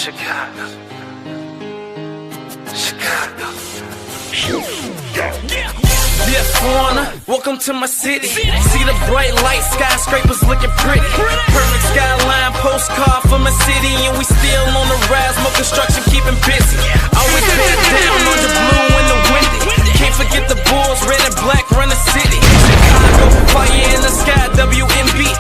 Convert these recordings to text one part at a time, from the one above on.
Chicago. Chicago. Yes, foreigner, welcome to my city. See the bright light, skyscrapers looking pretty. Perfect skyline, postcard from my city. And we still on the rise, more construction keeping busy. Always been down on the blue and the windy. Can't forget the Bulls, red and black run the city. Chicago, fire in the sky, WNBA,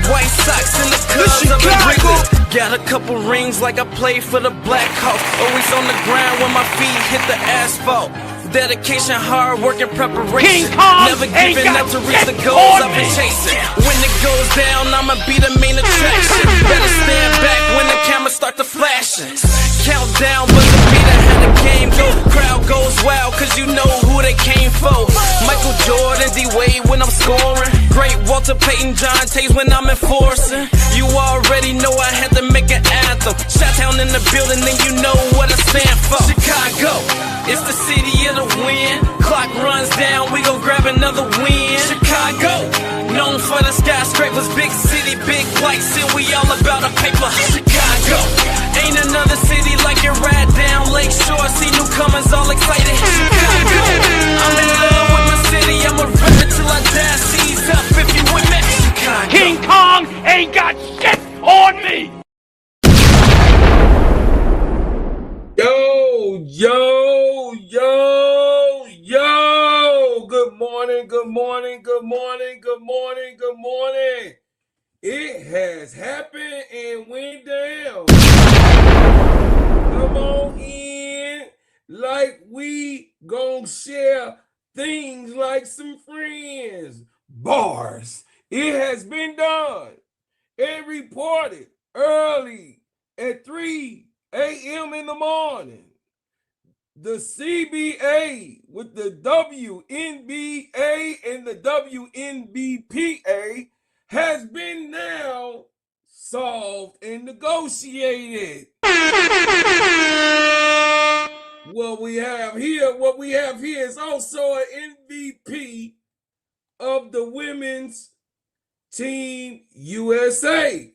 White Sox in the Cubs of the Wrigley. Got a couple rings like I played for the Blackhawks. Always on the ground when my feet hit the asphalt. Dedication, hard work, and preparation. Never giving up to reach the goals I've been chasing. When it goes down, I'ma be the main attraction. Better stand back when the cameras start to flashing. Countdown, but the beat ahead the game go. Crowd goes wild, cause you know who they came for. Michael Jordan, D-Wade when I'm scoring. Great Walter Payton, John Tays when I'm enforcing. You already know I had to make an anthem. Shot-town in the building, and you know what I stand for. Chicago, it's the city of the win. Clock runs down, we gon' grab another win. Chicago, known for the skyscrapers, big city, big lights, and we all about a paper. Chicago, ain't another city like it. Right down Lakeshore, see newcomers all excited. Chicago, I'm in love with my city, I'ma rep it till I die. Seize up if you with me. Chicago. King Kong ain't got shit on me. Yo. Good morning, good morning, good morning, good morning, good morning. It has happened and went down. Come on in like we gon' share things like some friends. Bars. It has been done and reported early at 3 a.m. in the morning. The CBA with the WNBA and the WNBPA has been now solved and negotiated. What we have here is also an MVP of the women's team USA.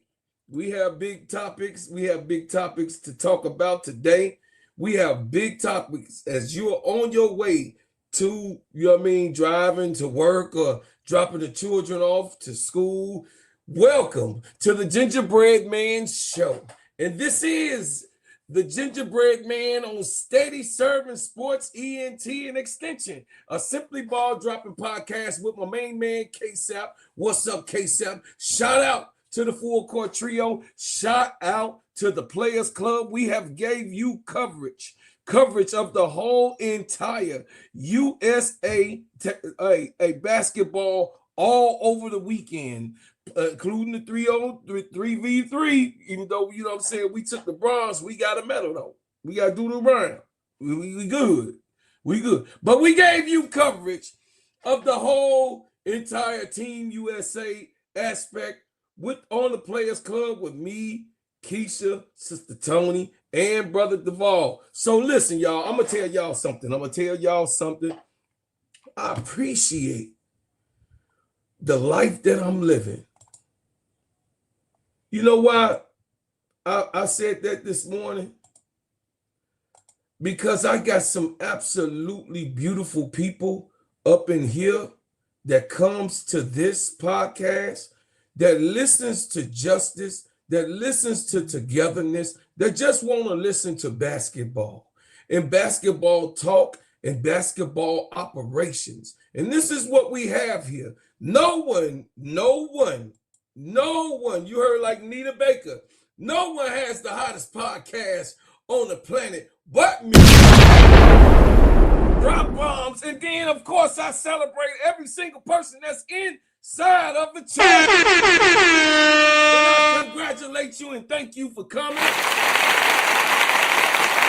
We have big topics. We have big topics to talk about today. We have big topics as you're on your way to, driving to work or dropping the children off to school. Welcome to the Gingerbread Man Show. And this is the Gingerbread Man on Steadyservinsportsent and Extension, a simply ball dropping podcast with my main man, K-Sap. What's up, K-Sap? Shout out to the Full Court Trio. Shout out to the Players Club. We have gave you coverage of the whole entire USA basketball all over the weekend, including the 3v3. Even though, we took the bronze, we got a medal though. We got to do the round. We good. We good. But we gave you coverage of the whole entire Team USA aspect on the Players Club with me, Keisha, Sister Tony, and Brother Duvall. So listen, y'all, I'm going to tell y'all something. I appreciate the life that I'm living. You know why I said that this morning? Because I got some absolutely beautiful people up in here that comes to this podcast, that listens to justice, that listens to togetherness, that just want to listen to basketball and basketball talk and basketball operations. And this is what we have here. No one, you heard like Nita Baker, no one has the hottest podcast on the planet but me. Drop bombs. And then, of course, I celebrate every single person that's inside of the chat. And I congratulate you and thank you for coming.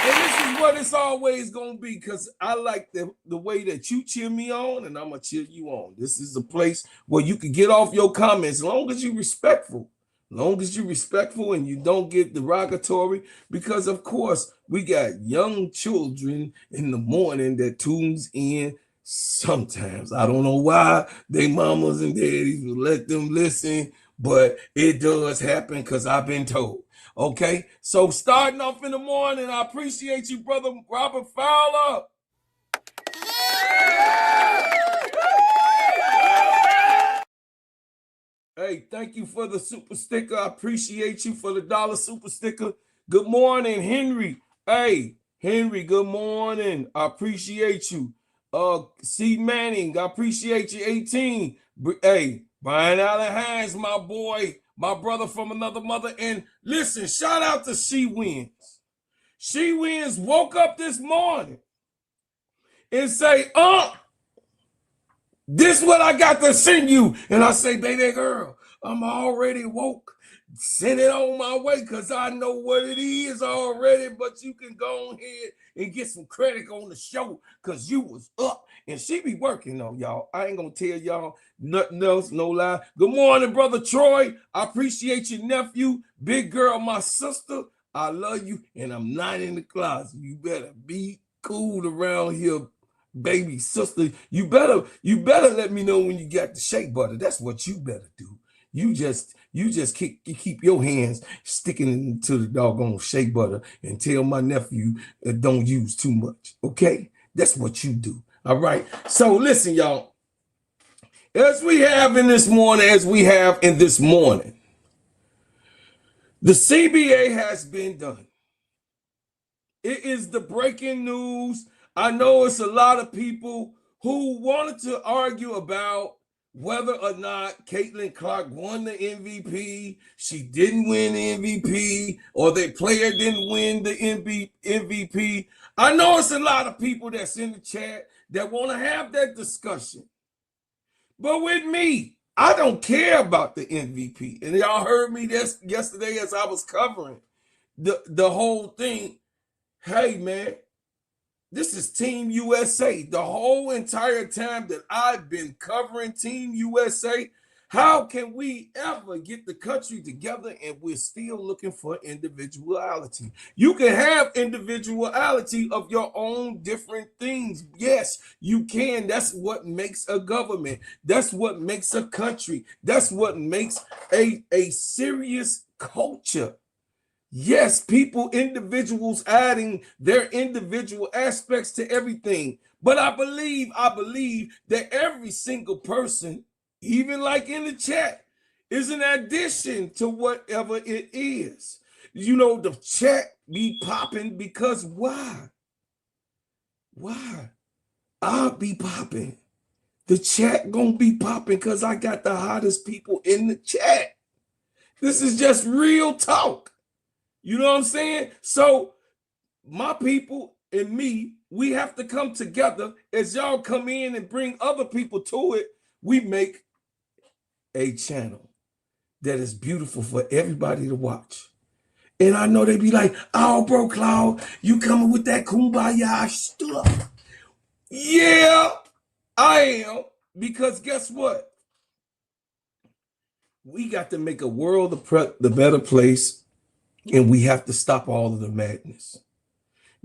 And this is what it's always going to be, because I like the way that you cheer me on, and I'm going to cheer you on. This is a place where you can get off your comments as long as you're respectful. And you don't get derogatory, because, of course, we got young children in the morning that tunes in sometimes. I don't know why they mamas and daddies will let them listen, but it does happen because I've been told. Okay, so starting off in the morning, I appreciate you, brother Robert Fowler. Hey, thank you for the super sticker. I appreciate you for the $1 super sticker. Good morning, Henry. Hey, Henry, good morning. I appreciate you. C. Manning, I appreciate you. 18. Hey, Brian Allen Hines, my boy, my brother from another mother. And listen, shout out to She Wins. She Wins woke up this morning and say, this what I got to send you. And I say, baby girl, I'm already woke. Send it on my way because I know what it is already, but you can go ahead and get some credit on the show because you was up. And she be working on y'all. I ain't going to tell y'all nothing else, no lie. Good morning, Brother Troy. I appreciate your nephew. Big girl, my sister. I love you, and I'm not in the closet. You better be cool around here, baby sister. You better let me know when you got the shea butter. That's what you better do. You just keep your hands sticking into the doggone shea butter and tell my nephew don't use too much. Okay, that's what you do. All right. So listen, y'all. As we have in this morning, the CBA has been done. It is the breaking news. I know it's a lot of people who wanted to argue about whether or not Caitlin Clark won the MVP, she didn't win the MVP, or the player didn't win the MVP. I know it's a lot of people that's in the chat that want to have that discussion. But with me, I don't care about the MVP. And y'all heard me this yesterday as I was covering the whole thing. Hey, man, this is Team USA. The whole entire time that I've been covering Team USA, how can we ever get the country together and we're still looking for individuality? You can have individuality of your own different things. Yes, you can. That's what makes a government. That's what makes a country. That's what makes a serious culture. Yes, individuals adding their individual aspects to everything. But I believe that every single person, even like in the chat, is an addition to whatever it is. You know, the chat be popping because why? Why? I'll be popping. The chat gonna be popping because I got the hottest people in the chat. This is just real talk. You know what I'm saying? So my people and me, we have to come together. As y'all come in and bring other people to it, we make a channel that is beautiful for everybody to watch. And I know they be like, oh, bro, Cloud, you coming with that kumbaya stuff. Yeah, I am. Because guess what? We got to make a world the better place. And we have to stop all of the madness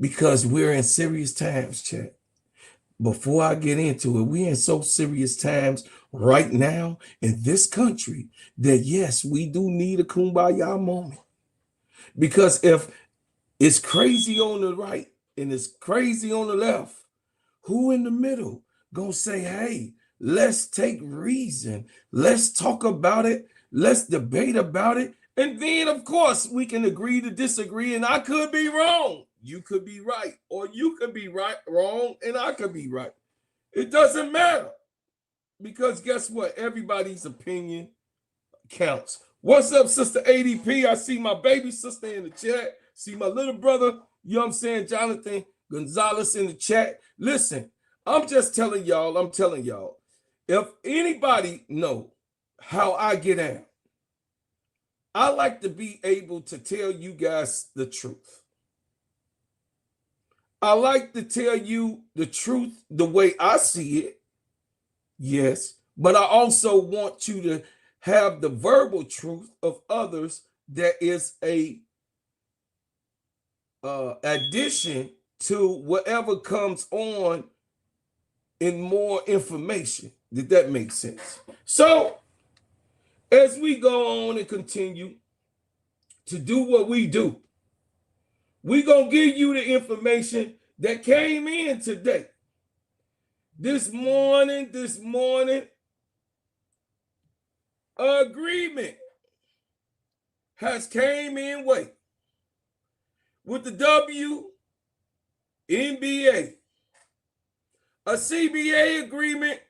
because we're in serious times, chat. Before I get into it, we're in so serious times right now in this country that, yes, we do need a kumbaya moment. Because if it's crazy on the right and it's crazy on the left, who in the middle gonna say, hey, let's take reason. Let's talk about it. Let's debate about it. And then, of course, we can agree to disagree, and I could be wrong. You could be right, or you could be wrong, and I could be right. It doesn't matter because guess what? Everybody's opinion counts. What's up, Sister ADP? I see my baby sister in the chat. See my little brother, you know what I'm saying, Jonathan Gonzalez in the chat. Listen, I'm telling y'all, if anybody know how I get out, I like to be able to tell you guys the truth. I like to tell you the truth the way I see it. Yes, but I also want you to have the verbal truth of others that is a addition to whatever comes on in more information. Did that make sense? So as we go on and continue to do what we do, we're going to give you the information that came in today. This morning, agreement has came in with the WNBA. A CBA agreement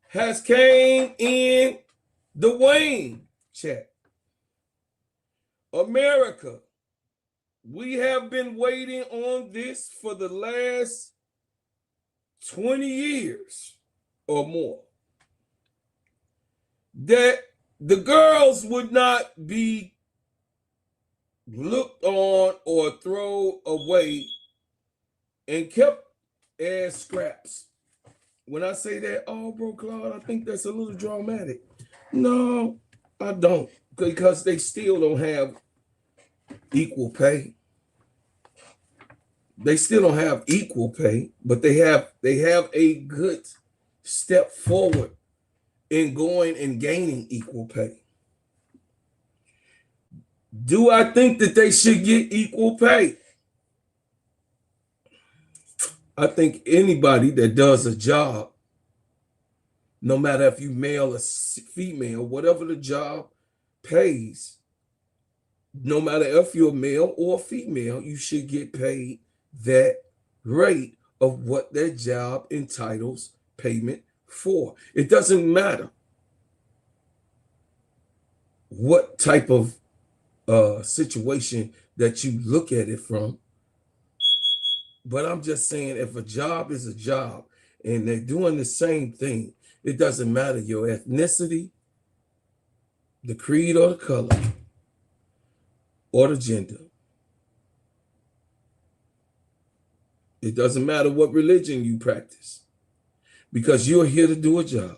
has came in the Wayne chat. America, we have been waiting on this for the last 20 years or more. That the girls would not be looked on or thrown away and kept as scraps. When I say that, oh, bro, Claude, I think that's a little dramatic. No, I don't, because they still don't have equal pay. They still don't have equal pay, but they have a good step forward in going and gaining equal pay. Do I think that they should get equal pay? I think anybody that does a job, no matter if you male or female, whatever the job pays, no matter if you're male or female, you should get paid that rate of what that job entitles payment for. It doesn't matter what type of situation that you look at it from. But I'm just saying, if a job is a job and they're doing the same thing, it doesn't matter your ethnicity, the creed or the color, or the gender. It doesn't matter what religion you practice, because you're here to do a job.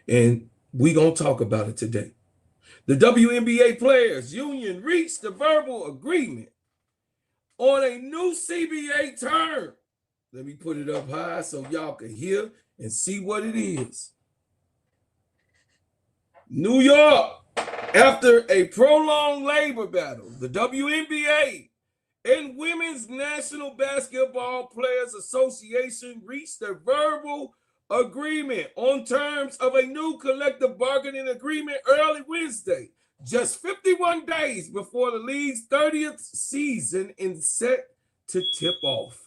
And we're going to talk about it today. The WNBA Players Union reached a verbal agreement on a new CBA term. Let me put it up high so y'all can hear and see what it is. New York, after a prolonged labor battle, the WNBA and Women's National Basketball Players Association reached a verbal agreement on terms of a new collective bargaining agreement early Wednesday, just 51 days before the league's 30th season is set to tip off.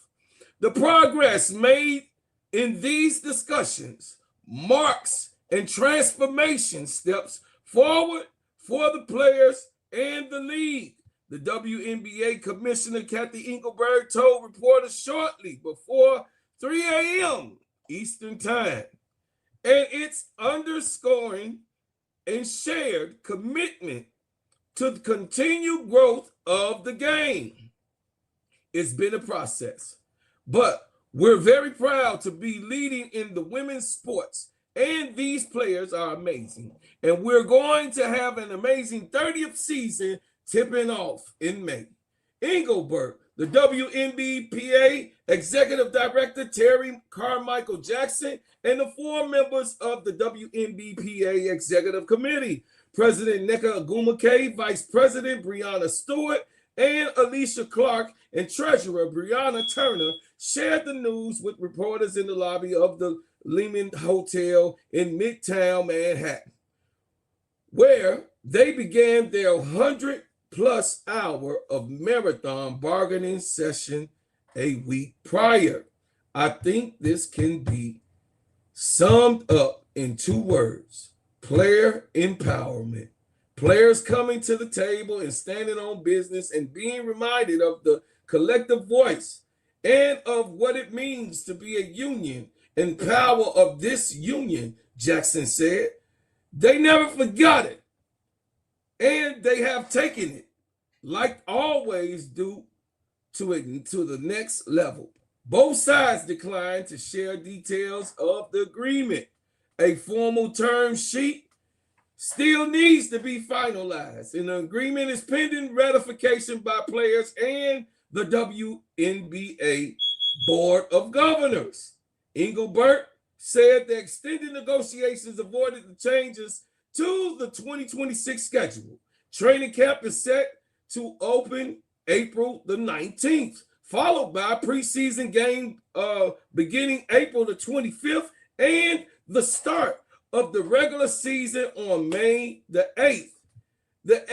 The progress made in these discussions marks and transformation steps forward for the players and the league, the WNBA Commissioner Kathy Engelberg told reporters shortly before 3 a.m. Eastern Time. And it's underscoring and shared commitment to the continued growth of the game. It's been a process, but we're very proud to be leading in the women's sports, and these players are amazing. And we're going to have an amazing 30th season tipping off in May. Engelberg, the WNBPA Executive Director Terry Carmichael Jackson, and the 4 members of the WNBPA Executive Committee, President Nneka Agumake, Vice President Brianna Stewart, and Alicia Clark, and Treasurer Brianna Turner, shared the news with reporters in the lobby of the Lehman Hotel in Midtown Manhattan, where they began their 100-plus hour of marathon bargaining session a week prior. I think this can be summed up in 2 words: player empowerment. Players coming to the table and standing on business and being reminded of the collective voice and of what it means to be a union and power of this union, Jackson said. They never forgot it, and they have taken it, like always do, to the next level. Both sides declined to share details of the agreement. A formal term sheet still needs to be finalized, and the agreement is pending ratification by players and the WNBA Board of Governors. Engelbert said the extended negotiations avoided the changes to the 2026 schedule. Training camp is set to open April the 19th, followed by a preseason game beginning April the 25th and the start of the regular season on May the 8th. The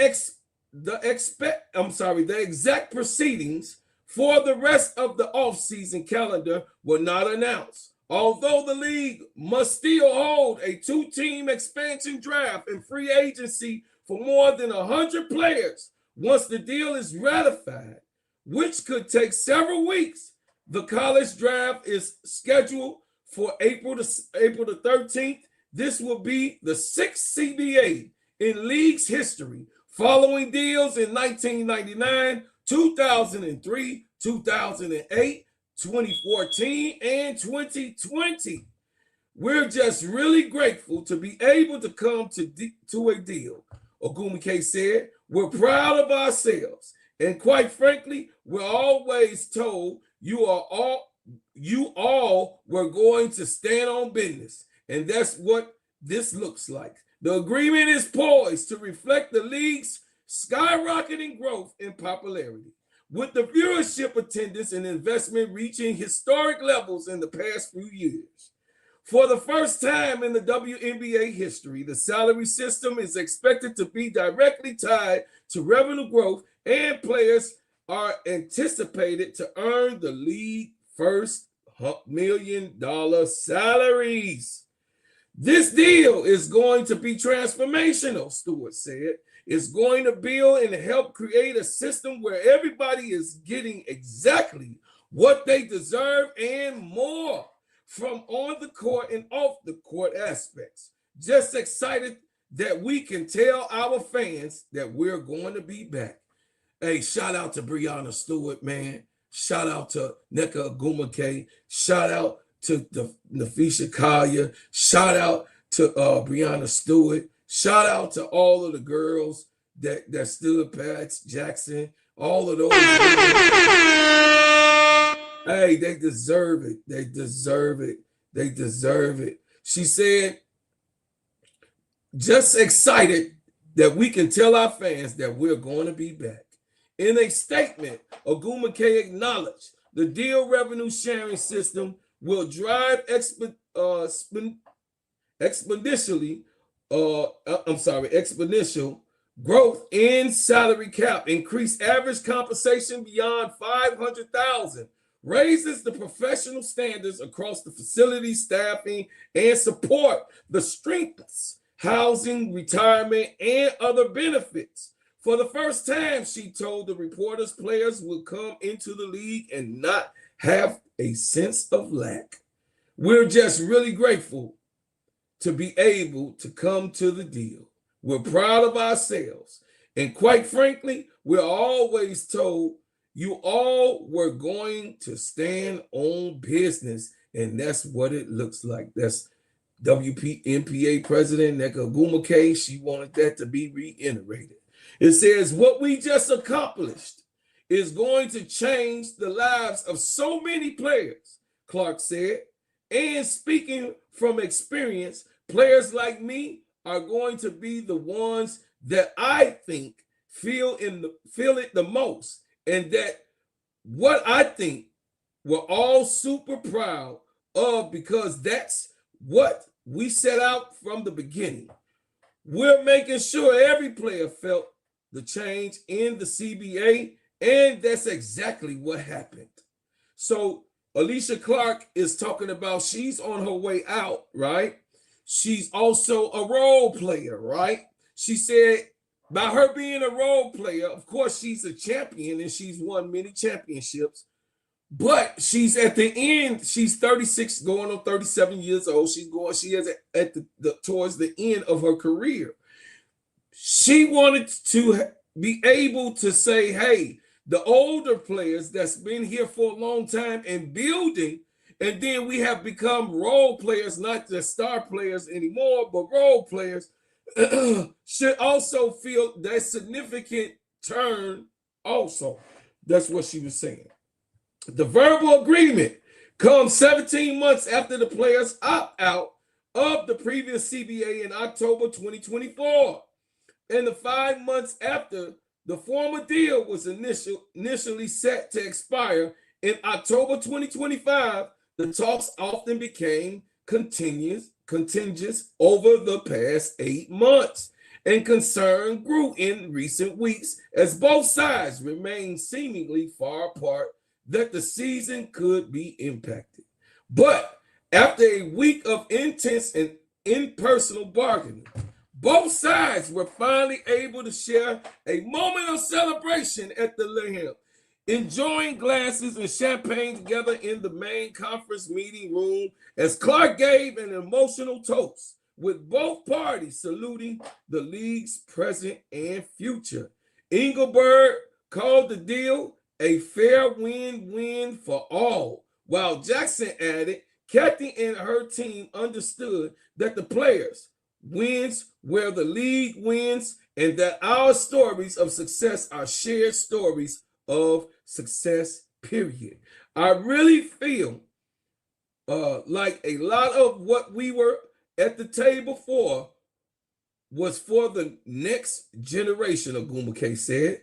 exact proceedings for the rest of the offseason calendar were not announced. Although the league must still hold a 2-team expansion draft and free agency for more than 100 players once the deal is ratified, which could take several weeks. The college draft is scheduled for April the 13th. This will be the 6th CBA in league's history, following deals in 1999, 2003, 2008, 2014, and 2020. We're just really grateful to be able to come to a deal. Ogumike said, we're proud of ourselves. And quite frankly, we're always told you all were going to stand on business. And that's what this looks like. The agreement is poised to reflect the league's skyrocketing growth in popularity, with the viewership, attendance, and investment reaching historic levels in the past few years. For the first time in the WNBA history, the salary system is expected to be directly tied to revenue growth, and players are anticipated to earn the league first $1 million salaries. This deal is going to be transformational, Stewart said. It's going to build and help create a system where everybody is getting exactly what they deserve and more from on the court and off the court aspects. Just excited that we can tell our fans that we're going to be back. Hey, shout out to Breonna Stewart, man. Shout out to Nneka Ogumike. Shout out to Nafisha Collier. Shout out to Breonna Stewart. Shout out to all of the girls that stood Pat Jackson. All of those. Hey, they deserve it. They deserve it. They deserve it. She said, just excited that we can tell our fans that we're going to be back. In a statement, Ogumike acknowledged the deal revenue sharing system will drive exponential growth in salary cap, increase average compensation beyond $500,000, raises the professional standards across the facility staffing, and support the strengths, housing, retirement, and other benefits. For the first time, she told the reporters, players will come into the league and not have a sense of lack. We're just really grateful to be able to come to the deal. We're proud of ourselves. And quite frankly, we're always told you all were going to stand on business. And that's what it looks like. That's WNBA president Nneka Ogumike. She wanted that to be reiterated. It says, what we just accomplished is going to change the lives of so many players, Clark said. And speaking from experience, players like me are going to be the ones that I think feel it the most. And that what I think we're all super proud of, because that's what we set out from the beginning. We're making sure every player felt the change in the CBA, and that's exactly what happened. So Alicia Clark is talking about she's on her way out, right? She's also a role player, right? She said by her being a role player, of course, she's a champion and she's won many championships, but she's at the end, she's 36, going on 37 years old. She is at towards the end of her career. She wanted to be able to say, hey, the older players that's been here for a long time and building, and then we have become role players, not just star players anymore, but role players, should also feel that significant turn also. That's what she was saying. The verbal agreement comes 17 months after the players opt out of the previous CBA in October 2024. And the 5 months after the former deal was initially set to expire in October 2025, the talks often became contentious over the past 8 months, and concern grew in recent weeks as both sides remained seemingly far apart that the season could be impacted. But after a week of intense and impersonal bargaining, both sides were finally able to share a moment of celebration at the Lamb, enjoying glasses and champagne together in the main conference meeting room as Clark gave an emotional toast, with both parties saluting the league's present and future. Engelberg called the deal a fair win-win for all, while Jackson added, Kathy and her team understood that the players wins where the league wins, and that our stories of success are shared stories of success, period. I really feel like a lot of what we were at the table for was for the next generation, Aguma K said.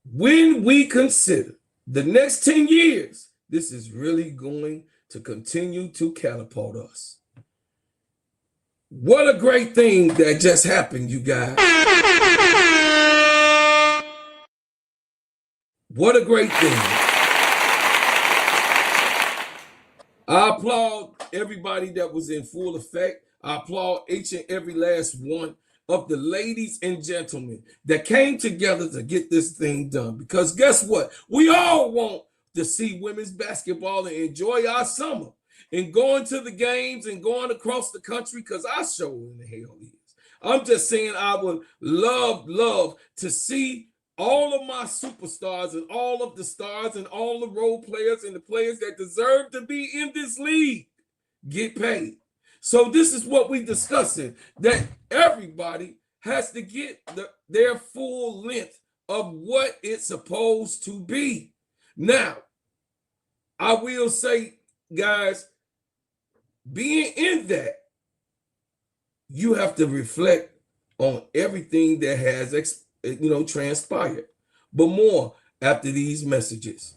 When we consider the next 10 years, this is really going to continue to catapult us. What a great thing that just happened, you guys. What a great thing. I applaud everybody that was in full effect. I applaud each and every last one of the ladies and gentlemen that came together to get this thing done. Because guess what? We all want to see women's basketball and enjoy our summer and going to the games and going across the country, because I sure in the hell is. I'm just saying I would love to see all of my superstars and all of the stars and all the role players and the players that deserve to be in this league get paid. So this is what we're discussing, that everybody has to get their full length of what it's supposed to be. Now, I will say, guys, being in that, you have to reflect on everything that has transpired, but more after these messages.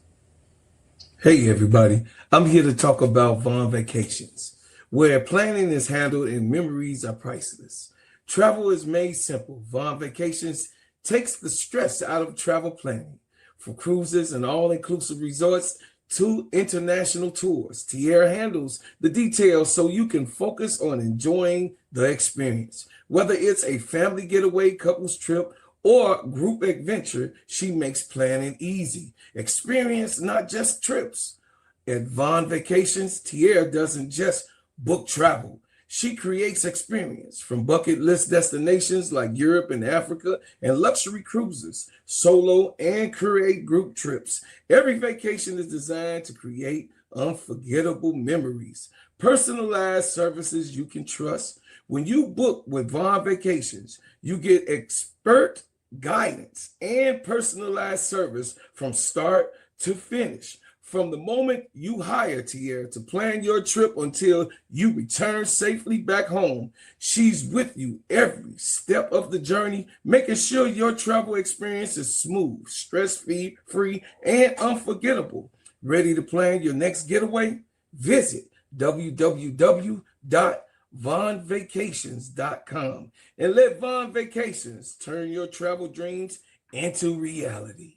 Hey everybody, I'm here to talk about Vaughn Vacations, where planning is handled and memories are priceless. Travel is made simple. Vaughn Vacations takes the stress out of travel planning. From cruises and all-inclusive resorts to international tours, Tierra handles the details so you can focus on enjoying the experience. Whether it's a family getaway, couples trip, or group adventure, she makes planning easy. Experience, not just trips. At Vaughn Vacations, Tierra doesn't just book travel. She creates experience, from bucket list destinations like Europe and Africa and luxury cruises, solo and create group trips. Every vacation is designed to create unforgettable memories. Personalized services you can trust. When you book with Vaughn Vacations, you get expert guidance and personalized service from start to finish. From the moment you hire Tierra to plan your trip until you return safely back home, she's with you every step of the journey, making sure your travel experience is smooth, stress-free, and unforgettable. Ready to plan your next getaway? Visit www.vaughnvacations.com and let Vaughn Vacations turn your travel dreams into reality.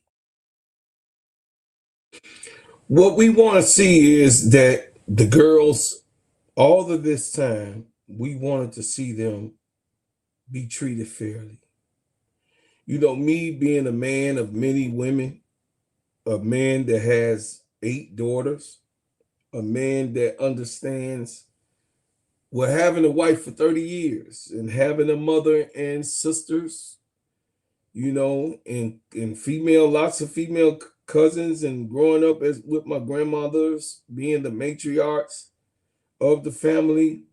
What we want to see is that the girls, all of this time, we wanted to see them be treated fairly. You know, me being a man of many women, a man that has 8 daughters, a man that understands what having a wife for 30 years and having a mother and sisters, you know, and lots of female cousins, and growing up with my grandmothers being the matriarchs of the family,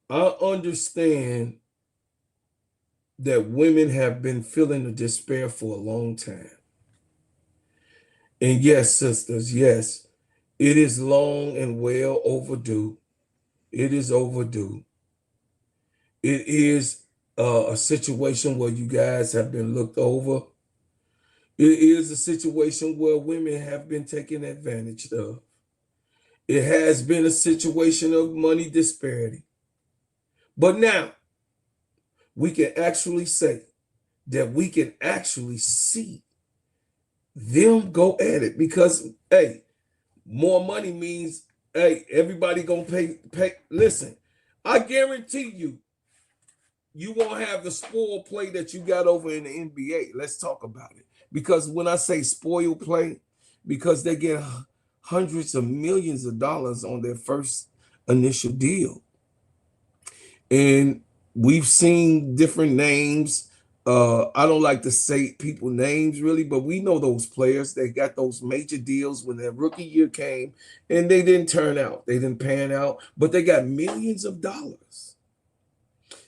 I understand that women have been feeling the despair for a long time. And yes, sisters, yes, it is long and well overdue. It is overdue. It is a situation where you guys have been looked over. It is a situation where women have been taken advantage of. It has been a situation of money disparity. But now we can actually say that we can actually see them go at it because, hey, more money means, hey, everybody gonna pay. Listen, I guarantee you won't have the spoil play that you got over in the NBA. Let's talk about it. Because when I say spoil play, because they get hundreds of millions of dollars on their first initial deal. And we've seen different names. I don't like to say people names really, but we know those players. They got those major deals when their rookie year came and they didn't turn out. They didn't pan out, but they got millions of dollars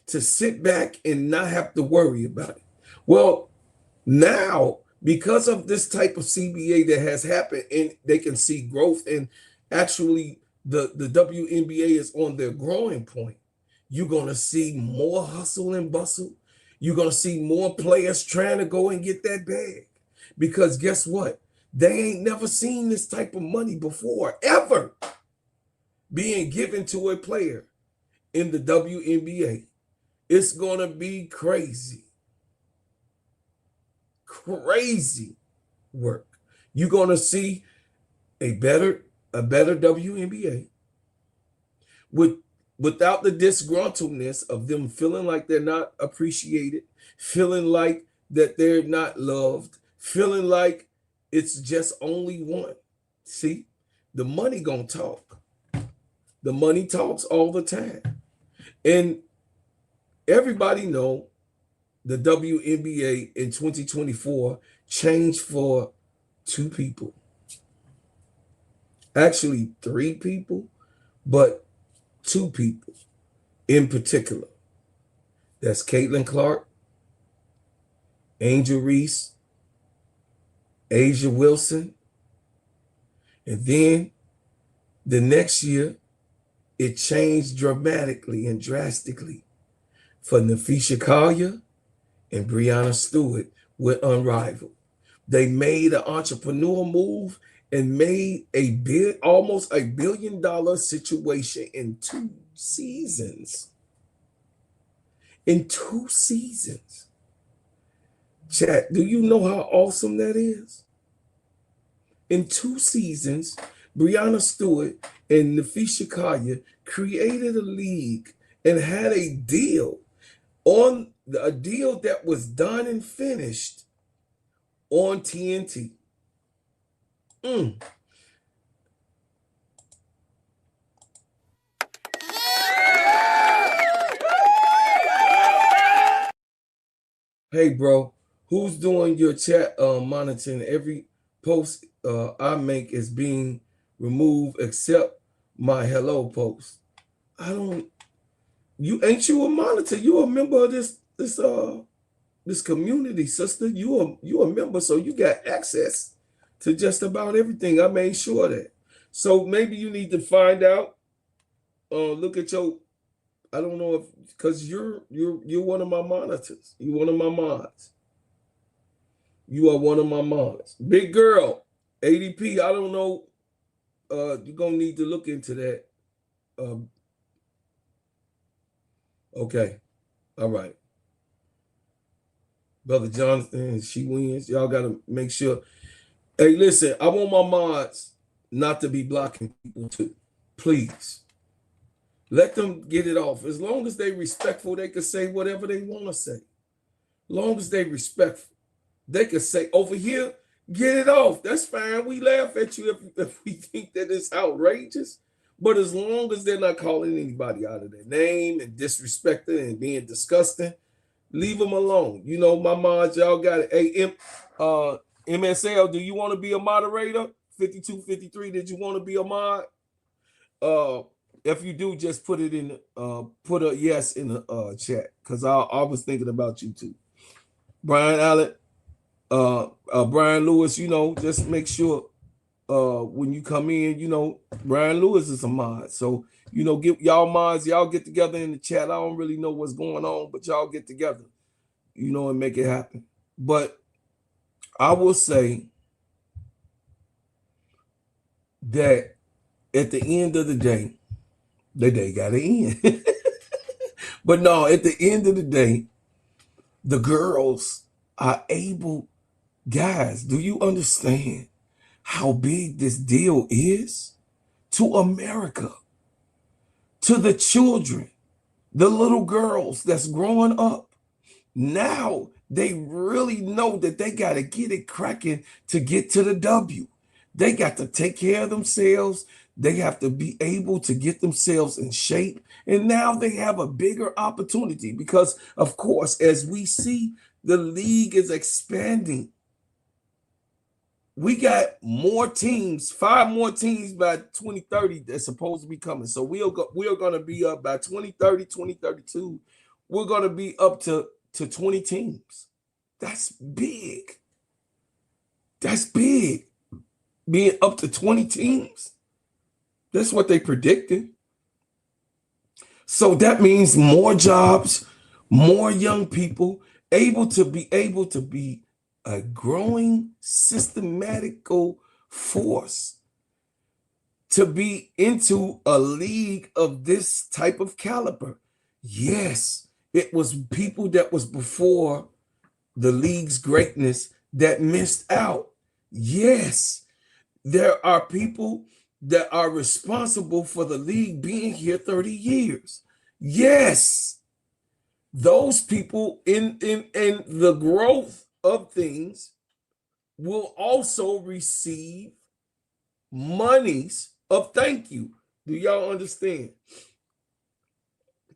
to sit back and not have to worry about it. Well, now, because of this type of CBA that has happened, and they can see growth, and actually the WNBA is on their growing point, you're going to see more hustle and bustle. You're going to see more players trying to go and get that bag. Because guess what? They ain't never seen this type of money before, ever, being given to a player in the WNBA. It's going to be crazy. Crazy work. You're going to see a better WNBA without the disgruntledness of them feeling like they're not appreciated, feeling like that they're not loved, feeling like it's just only one. See, the money gonna talk. The money talks all the time. And everybody know the WNBA in 2024 changed for two people. Actually, three people, but two people in particular. That's Caitlin Clark, Angel Reese, Asia Wilson. And then the next year, it changed dramatically and drastically for Nafisha Collier and Breanna Stewart were unrivaled. They made an entrepreneurial move and made almost $1 billion situation in 2 seasons. In 2 seasons. Chat, do you know how awesome that is? In 2 seasons, Breanna Stewart and Nafisha Collier created a league and had a deal that was done and finished on TNT. Hey, bro, who's doing your chat monitoring? Every post I make is being removed except my hello post. Ain't you a monitor? You a member of this community, sister. You a member, so you got access to just about everything. I made sure that. So maybe you need to find out. Look at your. I don't know if because you're one of my monitors. You're one of my mods. You are one of my mods. Big girl, ADP. I don't know. You're gonna need to look into that. Okay. All right. Brother Jonathan, she wins. Y'all got to make sure. Hey, listen, I want my mods not to be blocking people too. Please. Let them get it off. As long as they respectful, they can say whatever they want to say. Long as they respectful, they can say, over here, get it off. That's fine. We laugh at you if we think that it's outrageous. But as long as they're not calling anybody out of their name and disrespecting and being disgusting, leave them alone. You know, my mods, y'all got it. Hey, MSL, do you want to be a moderator? 5253, did you want to be a mod? If you do, just put it in, put a yes in the chat, because I was thinking about you too. Brian Allen, Brian Lewis, you know, just make sure when you come in, Brian Lewis is a mod. So, get y'all mods, y'all get together in the chat. I don't really know what's going on, but y'all get together, and make it happen. But I will say that at the end of the day gotta end. But no, at the end of the day, the girls are able. Guys, do you understand how big this deal is to America, to the children, the little girls that's growing up? Now they really know that they got to get it cracking to get to the W. They got to take care of themselves. They have to be able to get themselves in shape. And now they have a bigger opportunity because, of course, as we see, the league is expanding. We got more teams, 5 more teams by 2030 that's supposed to be coming. So we are going to be up by 2030, 2032. We're going to be up to 20 teams. That's big. That's big. Being up to 20 teams. That's what they predicted. So that means more jobs, more young people able to be a growing systematical force to be into a league of this type of caliber. Yes, it was people that was before the league's greatness that missed out. Yes, there are people that are responsible for the league being here 30 years. Yes, those people in the growth of things will also receive monies of thank you. Do y'all understand?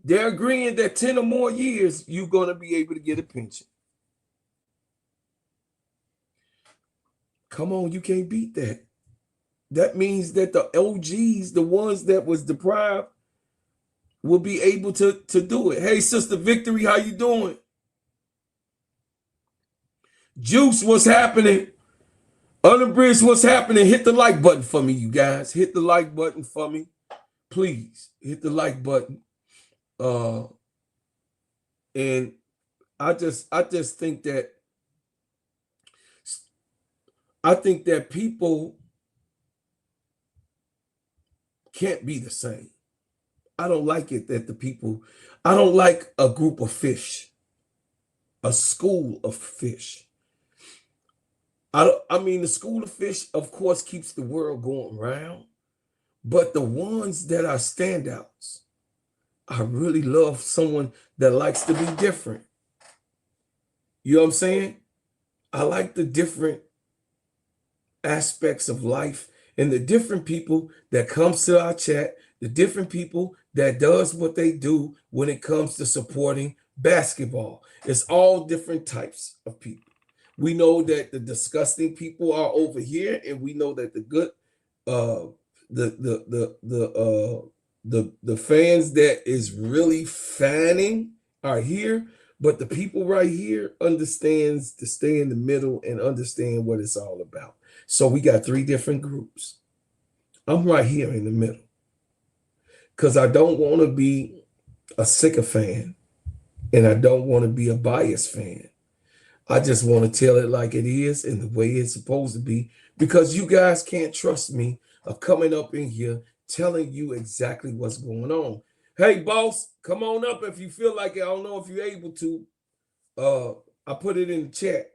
They're agreeing that 10 or more years, you're going to be able to get a pension. Come on, you can't beat that. That means that the OGs, the ones that was deprived, will be able to do it. Hey, Sister Victory, how you doing? Juice, what's happening? Unabridged, what's happening? Hit the like button for me, you guys. Hit the like button for me. Please, hit the like button. And I just think that people can't be the same. I don't like it that I don't like a group of fish, a school of fish. I mean, the school of fish, of course, keeps the world going round, but the ones that are standouts, I really love someone that likes to be different. You know what I'm saying? I like the different aspects of life and the different people that comes to our chat, the different people that does what they do when it comes to supporting basketball. It's all different types of people. We know that the disgusting people are over here, and we know that the good, the fans that is really fanning are here. But the people right here understands to stay in the middle and understand what it's all about. So we got 3 different groups. I'm right here in the middle because I don't want to be a sycophant and I don't want to be a biased fan. I just want to tell it like it is and the way it's supposed to be, because you guys can't trust me of coming up in here telling you exactly what's going on. Hey, boss, come on up if you feel like it. I don't know if you're able to. I put it in the chat.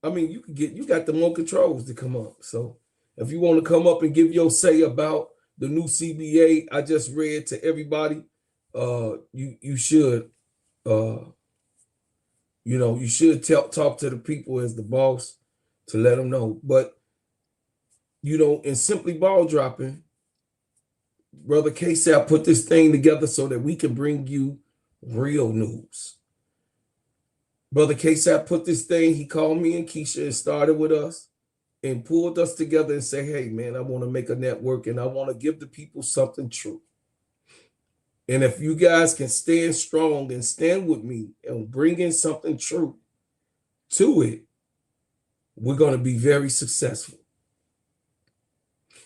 I mean, you got the more controls to come up. So if you want to come up and give your say about the new CBA I just read to everybody, you should. You should talk to the people as the boss to let them know. But, in Simply Ball Dropping, Brother K-Sap put this thing together so that we can bring you real news. Brother K-Sap put this thing, he called me and Keisha and started with us and pulled us together and say, hey, man, I want to make a network and I want to give the people something true. And if you guys can stand strong and stand with me and bring in something true to it, we're going to be very successful.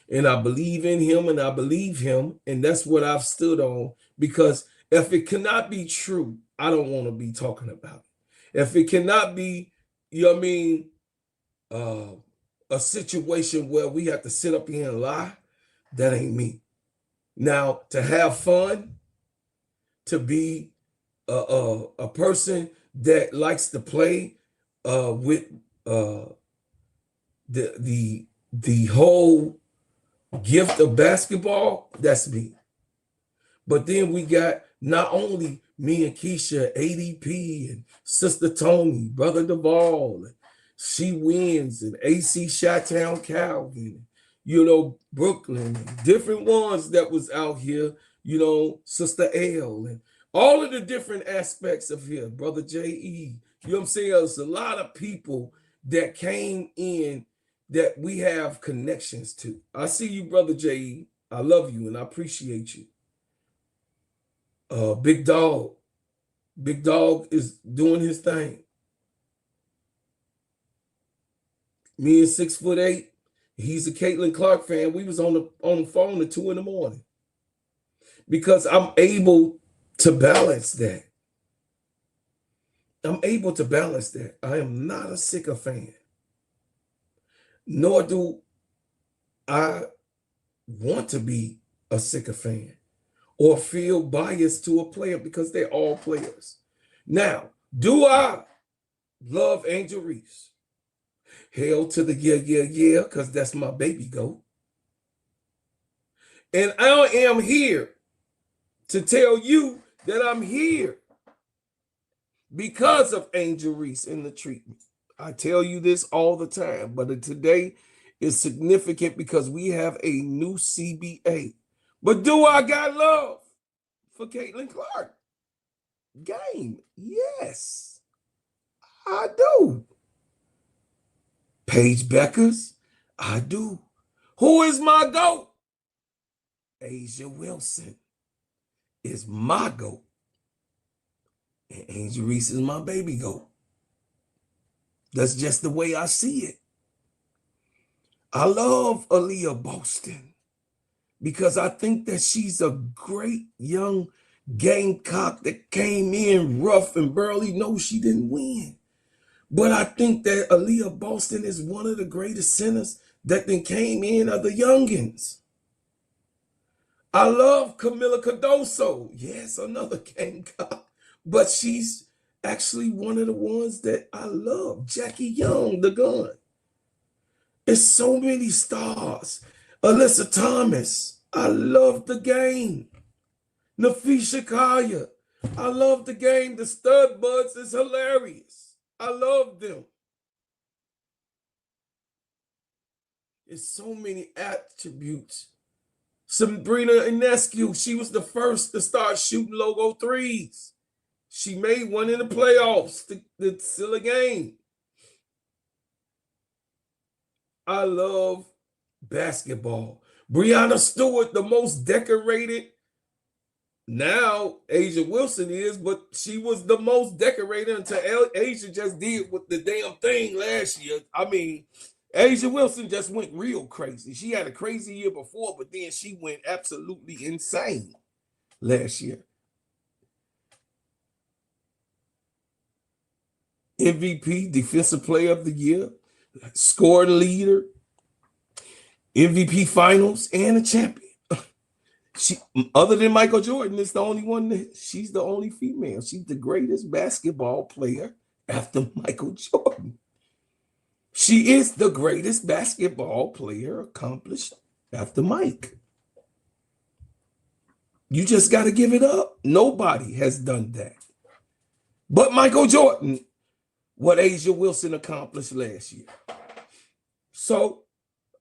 And I believe in him and I believe him. And that's what I've stood on, because if it cannot be true, I don't want to be talking about it. If it cannot be, you know what I mean, a situation where we have to sit up here and lie, that ain't me. Now, to have fun, to be a person that likes to play with the whole gift of basketball, that's me. But then we got not only me and Keisha, ADP, and Sister Tony, Brother Duvall, She Wins, and AC Chi-Town Calvin, you know, Brooklyn, and different ones that was out here, you know, Sister L, and all of the different aspects of here, Brother J.E. You know what I'm saying? There's a lot of people that came in that we have connections to. I see you, Brother J.E. I love you and I appreciate you. Big Dog is doing his thing. Me and 6'8", he's a Caitlin Clark fan. We was on the phone at 2 a.m. because I'm able to balance that. I'm able to balance that. I am not a Sicko fan, nor do I want to be a Sicko fan or feel biased to a player, because they're all players. Now, do I love Angel Reese? Hell to the yeah, because that's my baby goat. And I am here to tell you that I'm here because of Angel Reese and the treatment. I tell you this all the time, but today is significant because we have a new CBA. But do I got love for Caitlin Clark? Game, yes, I do. Paige Beckers, I do. Who is my GOAT? A'ja Wilson is my GOAT. And Angel Reese is my baby GOAT. That's just the way I see it. I love Aaliyah Boston because I think that she's a great young Gamecock that came in rough and barely. No, she didn't win. But I think that Aaliyah Boston is one of the greatest centers that then came in of the youngins. I love Camila Cardoso. Yes, another Gamecock. But she's actually one of the ones that I love. Jackie Young, the gun. It's so many stars. Alyssa Thomas. I love the game. Nafisha Kaya. I love the game. The Stud Buds is hilarious. I love them. It's so many attributes. Sabrina Ionescu, she was the first to start shooting logo threes. She made one in the playoffs to seal a game. I love basketball. Breanna Stewart, the most decorated. Now A'ja Wilson is, but she was the most decorated until A'ja just did with the damn thing last year. I mean, A'ja Wilson just went real crazy. She had a crazy year before, but then she went absolutely insane last year. MVP, Defensive Player of the Year, scoring leader, MVP Finals, and a champion. She, other than Michael Jordan, is the only one she's the only female. She's the greatest basketball player after Michael Jordan. She is the greatest basketball player accomplished after Mike. You just got to give it up. Nobody has done that. But Michael Jordan, what A'ja Wilson accomplished last year. So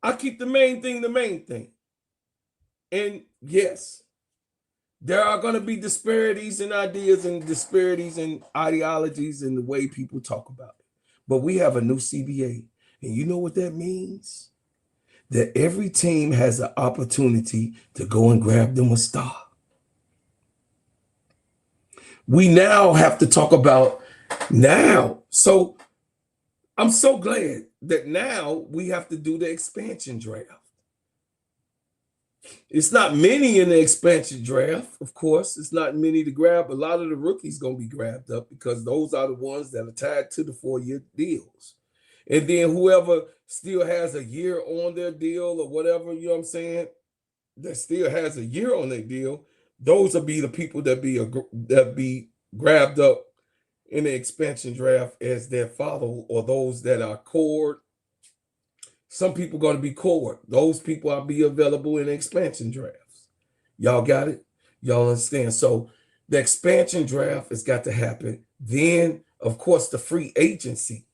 I keep the main thing the main thing. And yes, there are going to be disparities in ideas and disparities in ideologies and the way people talk about it. But we have a new CBA. And you know what that means? That every team has an opportunity to go and grab them a star. We now have to talk about now. So I'm so glad that now we have to do the expansion draft. It's not many in the expansion draft, of course. It's not many to grab. A lot of the rookies going to be grabbed up because those are the ones that are tied to the 4-year deals. And then whoever still has a year on their deal or whatever, you know what I'm saying, that still has a year on their deal, those will be the people that be grabbed up in the expansion draft as their follow, or those that are core. Some people going to be core. Those people will be available in the expansion drafts. Y'all got it? Y'all understand? So the expansion draft has got to happen. Then, of course, the free agency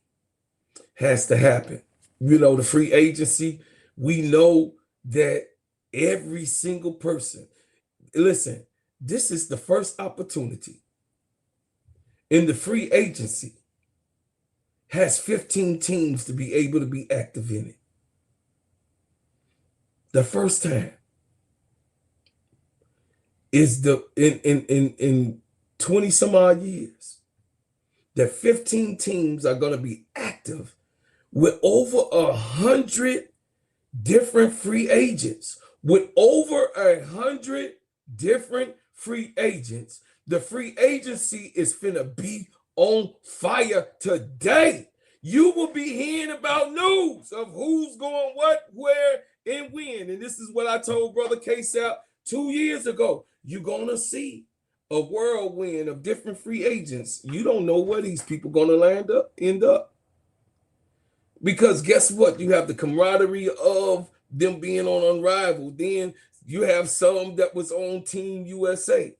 has to happen. You know, the free agency, we know that every single person, listen, this is the first opportunity in the free agency has 15 teams to be able to be active in it. The first time is in 20 some odd years that 15 teams are going to be active with over 100 different free agents. With over 100 different free agents, the free agency is finna be on fire today. You will be hearing about news of who's going what, where, and when. And this is what I told Brother K-Sap 2 years ago. You're going to see a whirlwind of different free agents. You don't know where these people going to end up. Because guess what? You have the camaraderie of them being on Unrivaled. Then you have some that was on Team USA.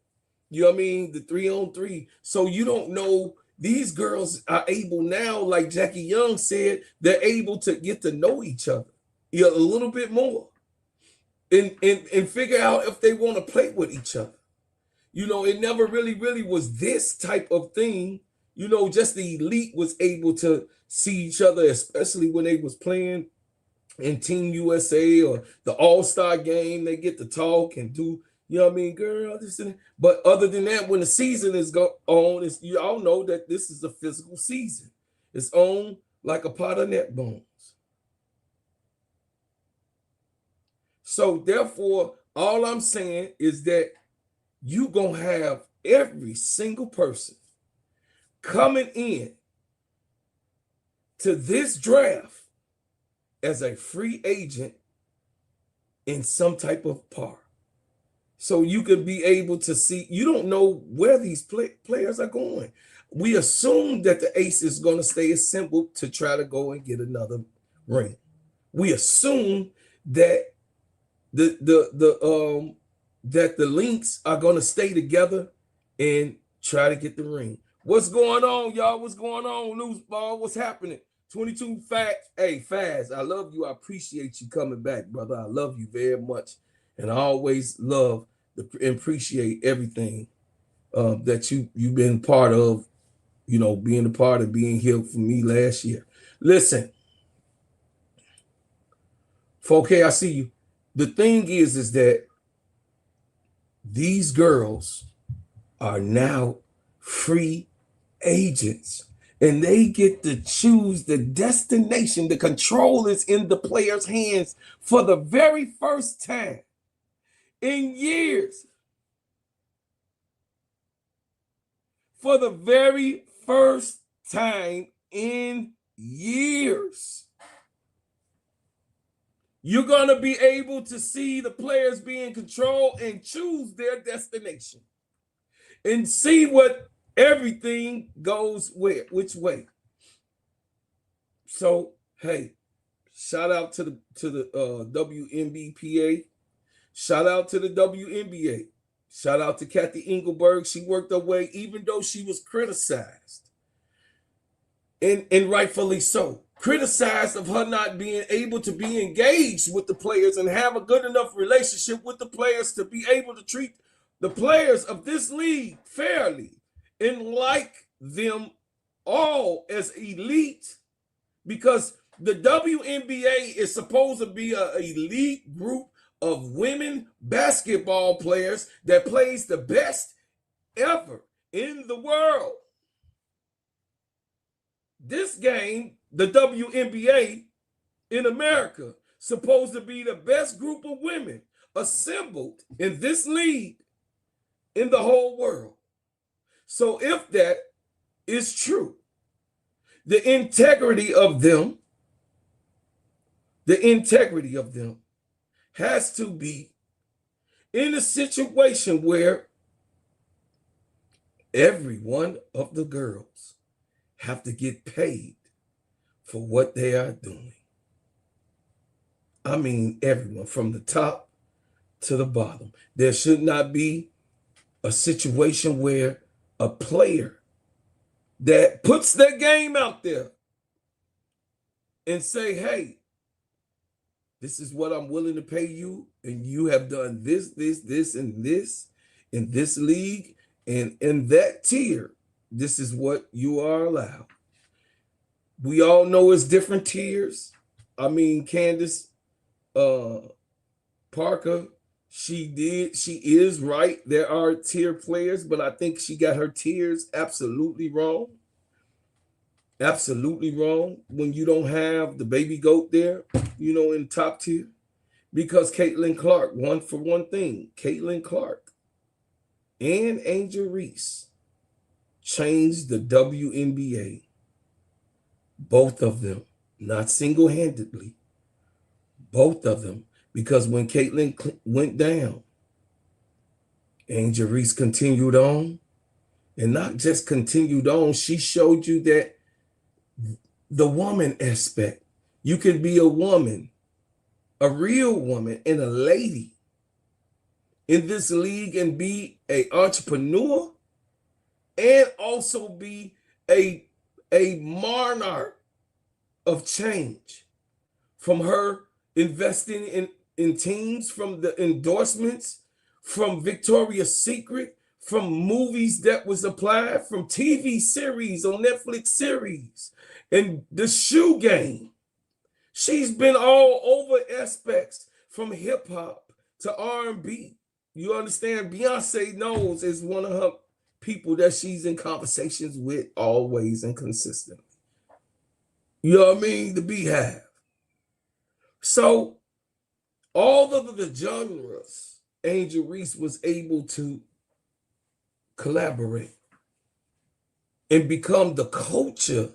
You know what I mean? The 3-on-3. So you don't know. These girls are able now, like Jackie Young said, they're able to get to know each other a little bit more and figure out if they want to play with each other. You know, it never really was this type of thing. You know, just the elite was able to see each other, especially when they was playing in Team USA or the All-Star game. They get to talk and do, you know what I mean, girl, this and that. But other than that, when the season is on, you all know that this is a physical season. It's on like a pot of net bones. So therefore, all I'm saying is that you gonna have every single person coming in to this draft as a free agent in some type of par. So you could be able to see, you don't know where these players are going. We assume that the ace is going to stay assembled to try to go and get another ring. We assume that that the links are going to stay together and try to get the ring. What's going on, y'all? What's going on, Loose Ball? What's happening? 22 Facts. Hey, Faz, I love you. I appreciate you coming back, brother. I love you very much. And I always love and appreciate everything that you've been part of, you know, being a part of being here for me last year. Listen, 4K, I see you. The thing is that these girls are now free agents. And they get to choose the destination. The control is in the player's hands for the very first time in years. For the very first time in years. You're going to be able to see the players be in control and choose their destination. And see what everything goes which way. So, hey, shout out to the WNBA. Shout out to the WNBA. Shout out to Kathy Engelberg. She worked her way, even though she was criticized. And rightfully so. Criticized of her not being able to be engaged with the players and have a good enough relationship with the players to be able to treat the players of this league fairly and like them all as elite, because the WNBA is supposed to be an elite group of women basketball players that plays the best ever in the world. This game, the WNBA in America, supposed to be the best group of women assembled in this league in the whole world. So if that is true, the integrity of them has to be in a situation where every one of the girls have to get paid for what they are doing. I mean, everyone from the top to the bottom. There should not be a situation where a player that puts their game out there and say, hey, this is what I'm willing to pay you, and you have done this, and this in this league, and in that tier, this is what you are allowed. We all know it's different tiers. I mean, Candace Parker, she is right. There are tier players, but I think she got her tiers absolutely wrong. Absolutely wrong when you don't have the baby goat there, in top tier. Because Caitlin Clark, one thing, Caitlin Clark and Angel Reese changed the WNBA. Both of them, not single-handedly, both of them, because when Caitlin went down, Angel Reese continued on, and not just continued on, she showed you that the woman aspect. You can be a woman, a real woman, and a lady in this league and be an entrepreneur and also be a monarch of change. From her investing in teams, from the endorsements, from Victoria's Secret, from movies that was applied, from TV series on Netflix series, and the shoe game. She's been all over aspects, from hip hop to R&B. You understand? Beyonce knows is one of her people that she's in conversations with always and consistently. You know what I mean? The Beehive. So all of the genres, Angel Reese was able to collaborate and become the culture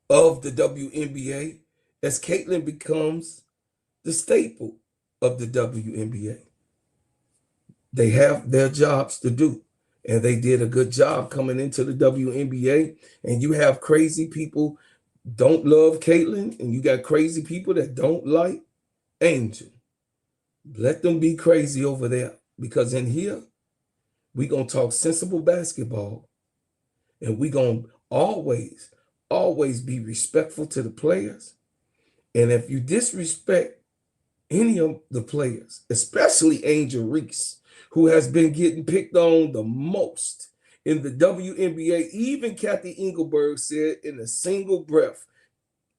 of the WNBA as Caitlin becomes the staple of the WNBA. They have their jobs to do, and they did a good job coming into the WNBA. And you have crazy people don't love Caitlin, and you got crazy people that don't like Angel. Let them be crazy over there, because in here, we're going to talk sensible basketball, and we're going to always be respectful to the players. And if you disrespect any of the players, especially Angel Reese, who has been getting picked on the most in the WNBA, even Kathy Engelberg said in a single breath,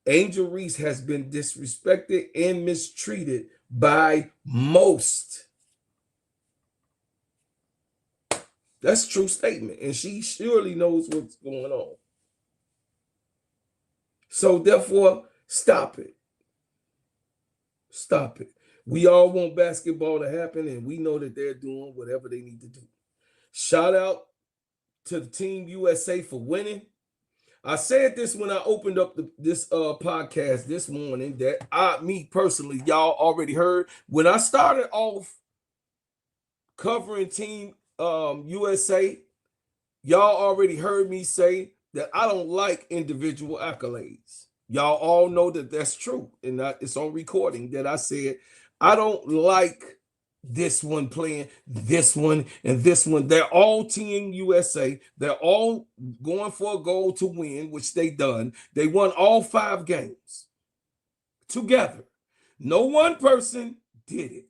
Angel Reese has been disrespected and mistreated by most. That's a true statement, and she surely knows what's going on. So therefore, stop it. Stop it. We all want basketball to happen, and we know that they're doing whatever they need to do. Shout out to the Team USA for winning. I said this when I opened up this podcast this morning that me personally, y'all already heard. When I started off covering Team USA, y'all already heard me say that I don't like individual accolades. Y'all all know that that's true, and it's on recording that I said I don't like this one playing this one and this one. They're all Team USA. They're all going for a goal to win, which they done. They won all 5 games together. No one person did it.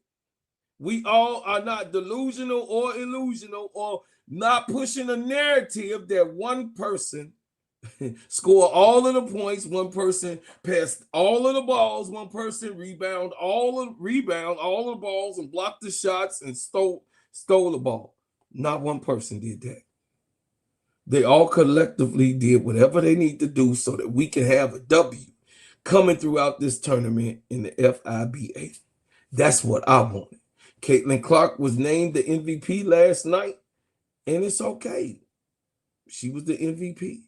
We all are not delusional or illusional or not pushing a narrative that one person score all of the points, one person passed all of the balls, one person rebound all of the balls and blocked the shots and stole the ball. Not one person did that. They all collectively did whatever they need to do so that we can have a W coming throughout this tournament in the FIBA. That's what I wanted. Caitlin Clark was named the MVP last night, and it's okay. She was the MVP.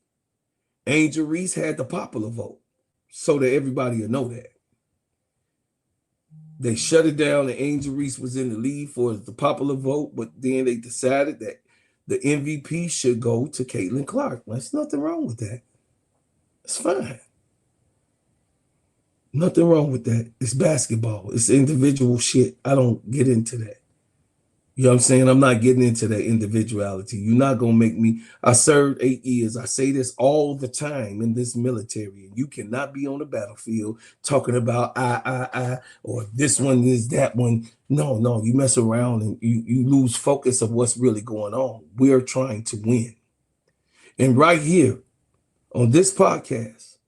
Angel Reese had the popular vote, so that everybody will know that. They shut it down, and Angel Reese was in the lead for the popular vote, but then they decided that the MVP should go to Caitlin Clark. There's nothing wrong with that. It's fine. Nothing wrong with that. It's basketball. It's individual shit. I don't get into that. You know what I'm saying? I'm not getting into that individuality. You're not going to make me. I served 8 years. I say this all the time in this military. You cannot be on the battlefield talking about or this one is that one. No, you mess around and you lose focus of what's really going on. We are trying to win. And right here on this podcast,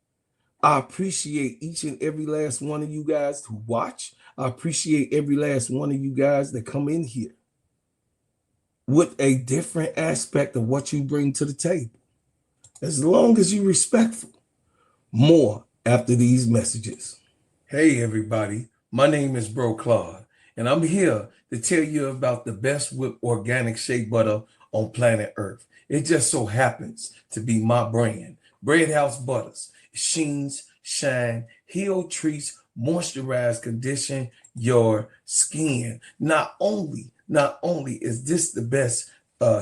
I appreciate each and every last one of you guys who watch. I appreciate every last one of you guys that come in here with a different aspect of what you bring to the table. As long as you're respectful. More after these messages. Hey, everybody. My name is Bro Claude, and I'm here to tell you about the best whipped organic shea butter on planet Earth. It just so happens to be my brand. Bread House Butters. Sheens, shine, heal, treats, moisturize, condition your skin. Not only is this the best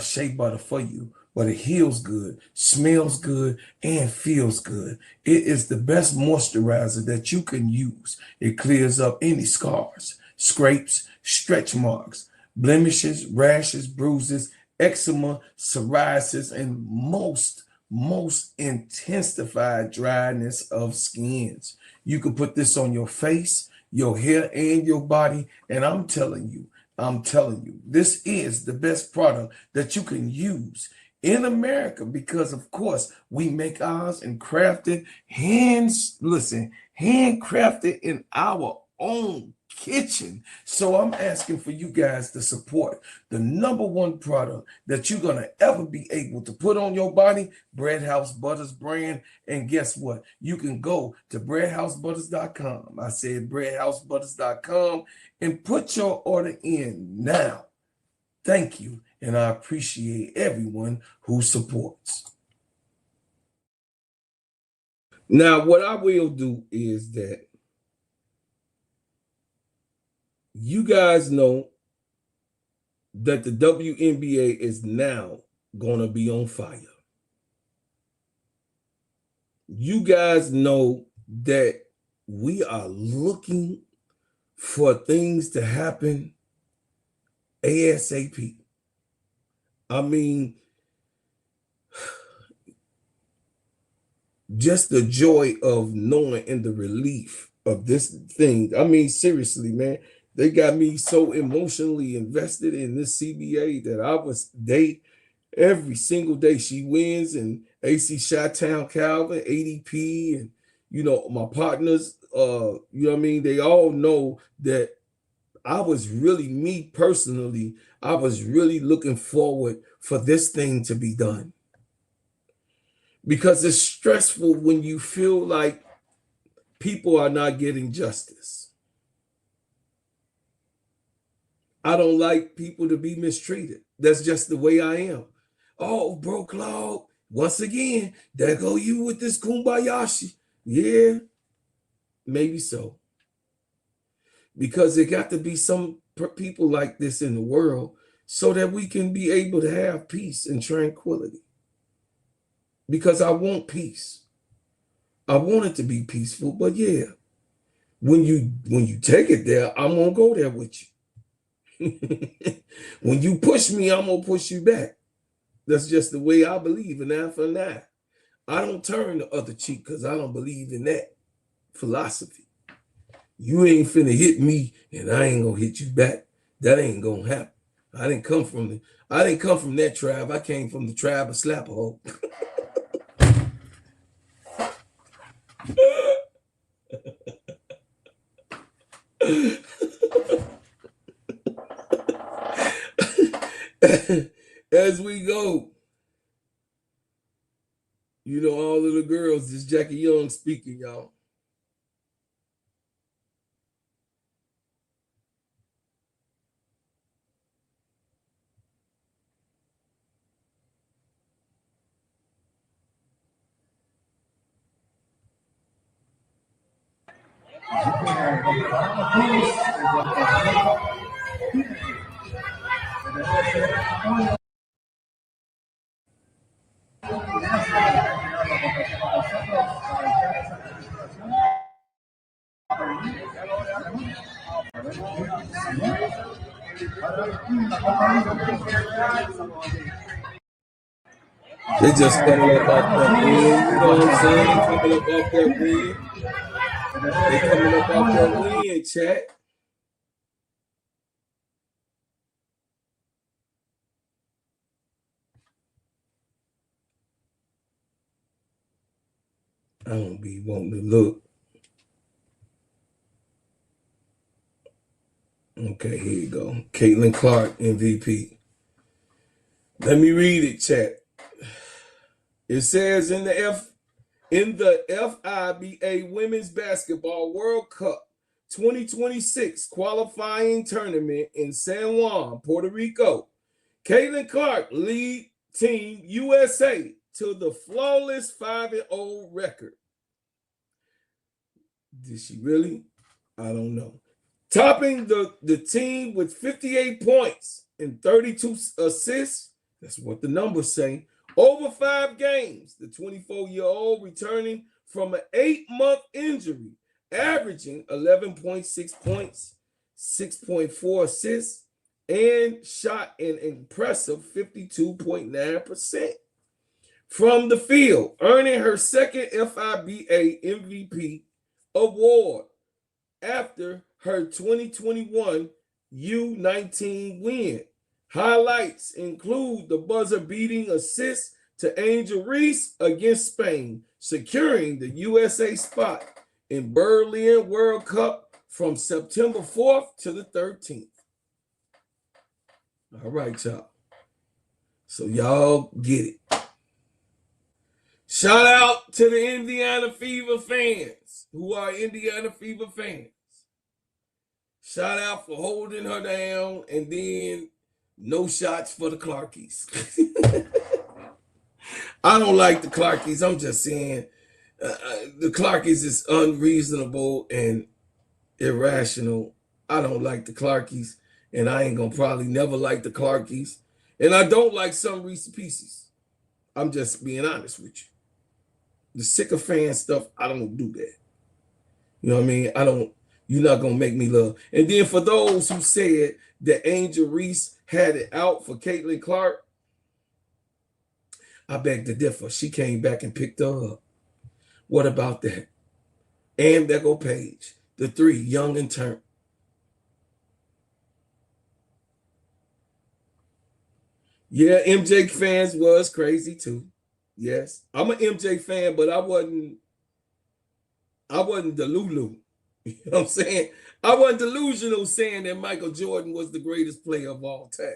shea butter for you, but it heals good, smells good, and feels good. It is the best moisturizer that you can use. It clears up any scars, scrapes, stretch marks, blemishes, rashes, bruises, eczema, psoriasis, and most intensified dryness of skins. You can put this on your face, your hair, and your body, and I'm telling you, this is the best product that you can use in America because, of course, we make ours and crafted, handcrafted in our own kitchen. So I'm asking for you guys to support the number one product that you're going to ever be able to put on your body, Bread House Butters brand. And guess what? You can go to breadhousebutters.com. I said breadhousebutters.com and put your order in now. Thank you. And I appreciate everyone who supports. Now, what I will do is that you guys know that the WNBA is now going to be on fire. You guys know that we are looking for things to happen ASAP. I mean, just the joy of knowing and the relief of this thing. I mean, seriously, man. They got me so emotionally invested in this CBA that every single day she wins, and AC Chi-Town Calvin, ADP, and, my partners, they all know that I was really, me personally, I was really looking forward for this thing to be done. Because it's stressful when you feel like people are not getting justice. I don't like people to be mistreated. That's just the way I am. Oh, Bro Claude, once again, there go you with this kumbayashi. Yeah, maybe so. Because there got to be some people like this in the world so that we can be able to have peace and tranquility. Because I want peace. I want it to be peaceful, but yeah, when you take it there, I'm gonna go there with you. When you push me, I'm gonna push you back. That's just the way I believe, and eye for an eye. I don't turn the other cheek because I don't believe in that philosophy. You ain't finna hit me, and I ain't gonna hit you back. That ain't gonna happen. I didn't come from that tribe. I came from the tribe of Slapperhole. As we go, all of the girls, this Jackie Young speaking, y'all. They just coming up off that win, you know what I'm saying? Coming up off that win. They coming up off that win, chat. I don't be wanting to look. Okay, here you go. Caitlin Clark, MVP. Let me read it, chat. It says in the FIBA Women's Basketball World Cup 2026 qualifying tournament in San Juan, Puerto Rico, Caitlin Clark lead Team USA to the flawless 5-0 record. Did she really? I don't know. Topping the team with 58 points and 32 assists. That's what the numbers say. Over 5 games, the 24-year-old returning from an 8-month injury, averaging 11.6 points, 6.4 assists, and shot an impressive 52.9% from the field, earning her second FIBA MVP award after her 2021 U19 win. Highlights include the buzzer-beating assist to Angel Reese against Spain, securing the USA spot in Berlin World Cup from September 4th to the 13th. All right, y'all. So y'all get it. Shout out to the Indiana Fever fans who are Indiana Fever fans. Shout out for holding her down, and then no shots for the Clarkies. I don't like the Clarkies. I'm just saying the Clarkies is unreasonable and irrational. I don't like the Clarkies, and I ain't gonna probably never like the Clarkies. And I don't like some Reese Pieces. I'm just being honest with you. The sycophant stuff, I don't do that. You know what I mean? You're not gonna make me love. And then for those who said that Angel Reese had it out for Caitlin Clark, I beg to differ. She came back and picked her up. What about that? And there go Paige, the 3, young and turned. Yeah, MJ fans was crazy too. Yes, I'm an MJ fan, but I wasn't the Lulu. You know what I'm saying? I wasn't delusional saying that Michael Jordan was the greatest player of all time.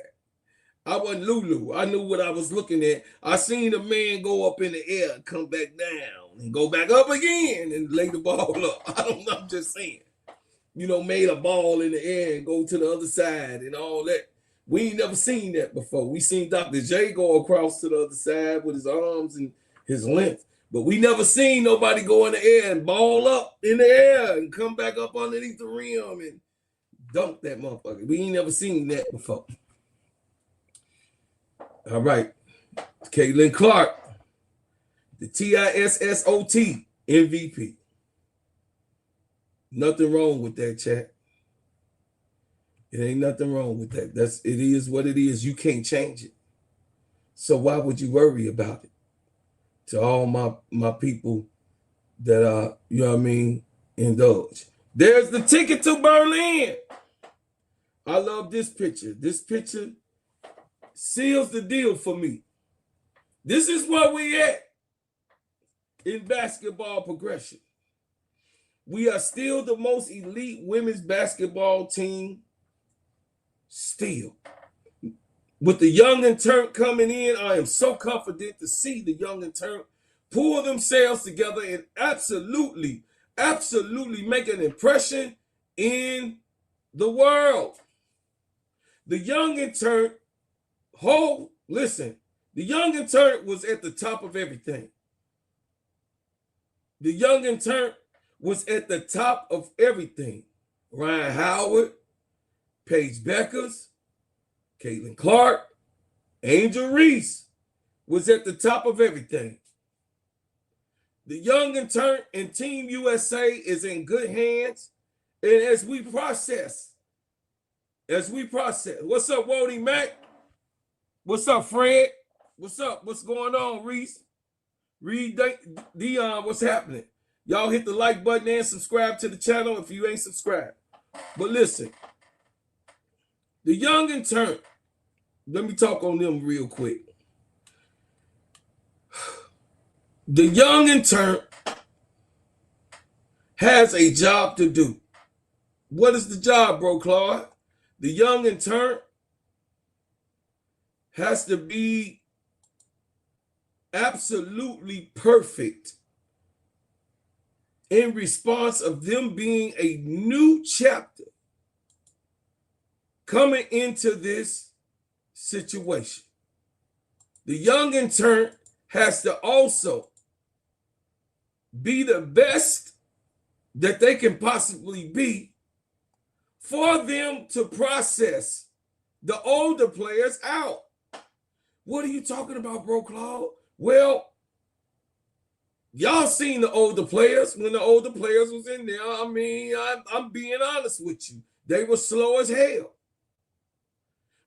I wasn't Lulu. I knew what I was looking at. I seen a man go up in the air, come back down, and go back up again and lay the ball up. I'm just saying. You know, made a ball in the air and go to the other side and all that. We ain't never seen that before. We seen Dr. J go across to the other side with his arms and his length. But we never seen nobody go in the air and ball up in the air and come back up underneath the rim and dunk that motherfucker. We ain't never seen that before. All right. Caitlin Clark, the TISSOT MVP. Nothing wrong with that, chat. It ain't nothing wrong with that. It is what it is. You can't change it. So why would you worry about it? To all my people that are, you know what I mean, indulge. There's the ticket to Berlin. I love this picture. This picture seals the deal for me. This is where we at in basketball progression. We are still the most elite women's basketball team. Still. With the young and turn coming in, I am so confident to see the young and turn pull themselves together and absolutely make an impression in the world. The young and turn, listen, the young and turn was at the top of everything. The young and turn was at the top of everything. Ryan Howard, Paige Beckers, Caitlin Clark, Angel Reese was at the top of everything. The young intern and Team USA is in good hands. And as we process, what's up, Wody Mac? What's up, Fred? What's up? What's going on, Reese? Reed, Dion, what's happening? Y'all hit the like button and subscribe to the channel if you ain't subscribed. But listen, the young intern, let me talk on them real quick. The young intern has a job to do. What is the job, bro, Claude? The young intern has to be absolutely perfect in response of them being a new chapter coming into this situation. The young intern has to also be the best that they can possibly be for them to process the older players out. What are you talking about, bro, Claude? Well, y'all seen the older players when the older players was in there. I mean, I'm being honest with you. They were slow as hell.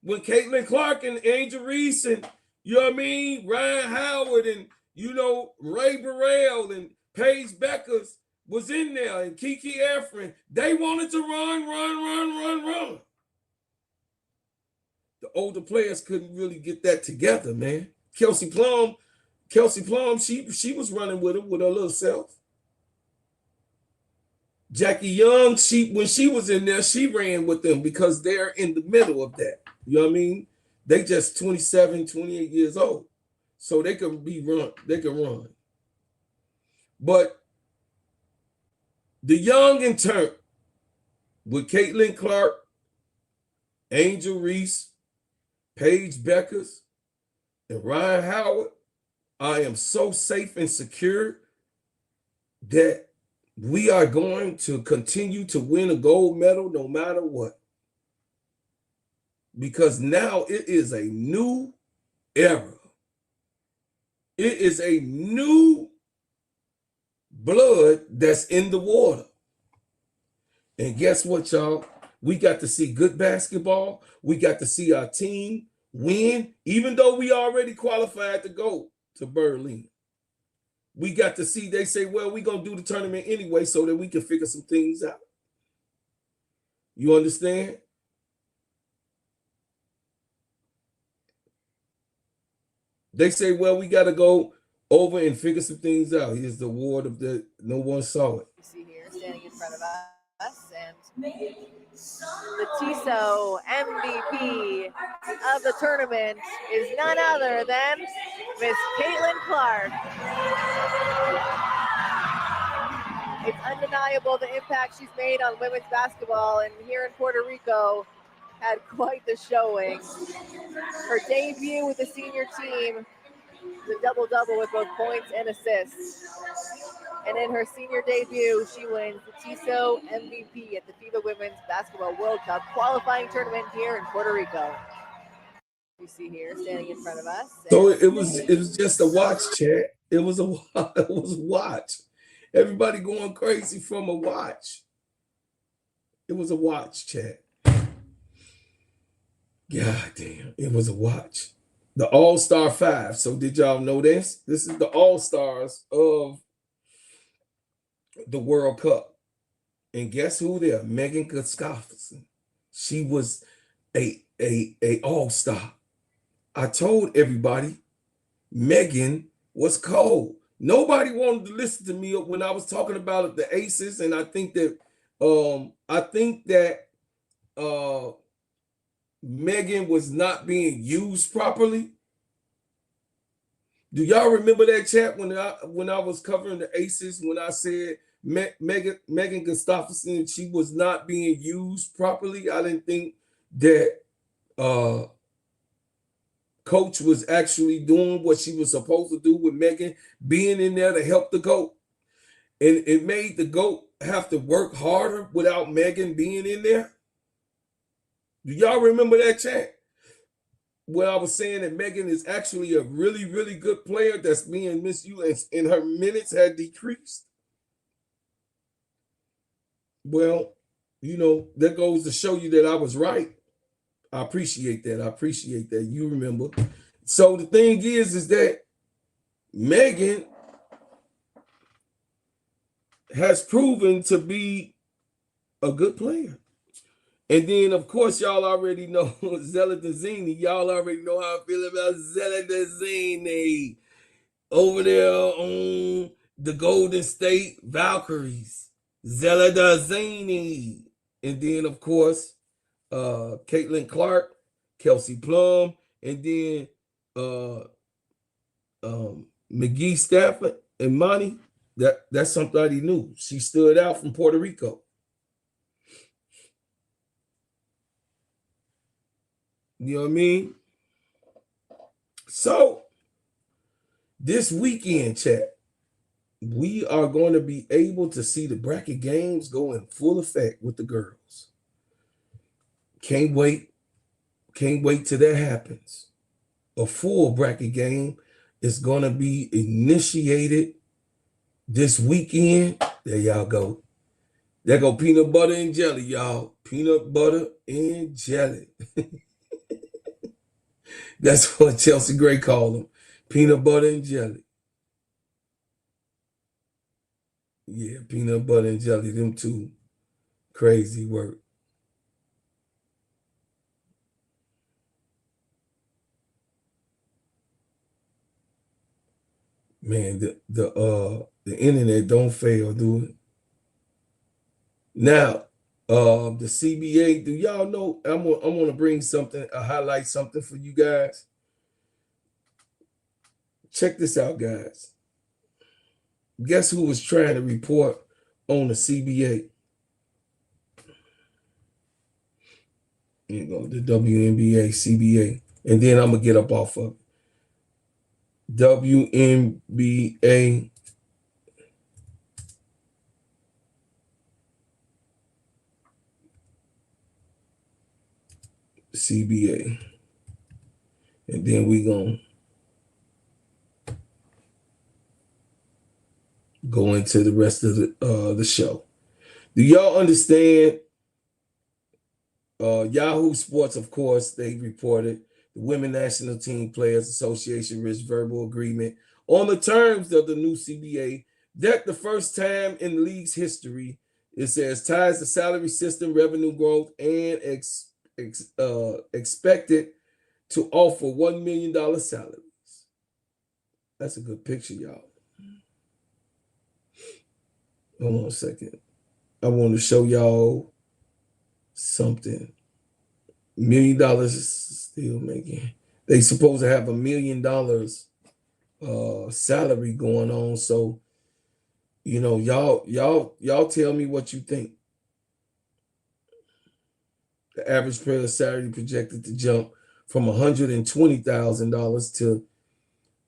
When Caitlin Clark and Angel Reese and, you know what I mean, Ryan Howard and, you know, Ray Burrell and Paige Beckers was in there and Kiki Efren, they wanted to run. The older players couldn't really get that together, man. Kelsey Plum, she was running with him with her little self. Jackie Young, when she was in there, she ran with them because they're in the middle of that. You know what I mean? They just 27, 28 years old. So they can run. But the young intern with Caitlin Clark, Angel Reese, Paige Beckers, and Ryan Howard, I am so safe and secure that we are going to continue to win a gold medal no matter what. Because now it is a new era. It is a new blood that's in the water. And guess what, y'all? We got to see good basketball. We got to see our team win, even though we already qualified to go to Berlin. We got to see, they say, well, we're going to do the tournament anyway so that we can figure some things out. You understand? They say, well, we got to go over and figure some things out. Here's the award of the no one saw it. You see here, standing in front of us, and the TISO MVP of the tournament is none other than Miss Caitlin Clark. It's undeniable the impact she's made on women's basketball, and here in Puerto Rico had quite the showing. Her debut with the senior team, the double-double with both points and assists. And in her senior debut, she wins the TISO MVP at the FIBA Women's Basketball World Cup qualifying tournament here in Puerto Rico. You see here, standing in front of us. So it was just a watch, chat. It was a watch. Everybody going crazy from a watch. It was a watch, chat. God damn, it was a watch. The All-Star 5. So did y'all know this? This is the All-Stars of the World Cup. And guess who there? Megan Gustafson. She was a All-Star. I told everybody Megan was cold. Nobody wanted to listen to me when I was talking about the Aces, and I think that Megan was not being used properly. Do y'all remember that chat when I was covering the Aces, when I said Megan Gustafson, she was not being used properly? I didn't think that Coach was actually doing what she was supposed to do with Megan being in there to help the coach. And it made the GOAT have to work harder without Megan being in there. Do y'all remember that, chat? Where I was saying that Megan is actually a really, really good player that's being misused and her minutes had decreased. Well, you know, that goes to show you that I was right. I appreciate that. I appreciate that. You remember. So the thing is that Megan has proven to be a good player. And then, of course, y'all already know Zella Dazzini. Y'all already know how I feel about Zella Dazzini over there on the Golden State Valkyries. Zella Dazzini. And then, of course, Caitlin Clark, Kelsey Plum, and then McGee Stafford and Monty. That's somebody new. She stood out from Puerto Rico. You know what I mean? So this weekend, chat, we are going to be able to see the bracket games go in full effect with the girls. Can't wait. Can't wait till that happens. A full bracket game is going to be initiated this weekend. There y'all go. There go peanut butter and jelly, y'all. Peanut butter and jelly. That's what Chelsea Gray called them. Peanut butter and jelly. Yeah, peanut butter and jelly. Them two. Crazy work. Man, the internet don't fail, do it? Now, the CBA, do y'all know? I'm gonna bring something, highlight something for you guys. Check this out, guys. Guess who was trying to report on the CBA? You know, the WNBA, CBA, and then I'm gonna get up off of it. WNBA CBA. And then we gonna go into the rest of the show. Do y'all understand? Yahoo Sports, of course, they reported the Women National Team Players Association reached verbal agreement on the terms of the new CBA. That the first time in the league's history, it says ties the salary system, revenue growth, and expected to offer $1 million salaries. That's a good picture, y'all. Hold on a second. I want to show y'all something. $1 million still making. They supposed to have $1 million salary going on. So, you know, y'all tell me what you think. The average player salary projected to jump from $120,000 to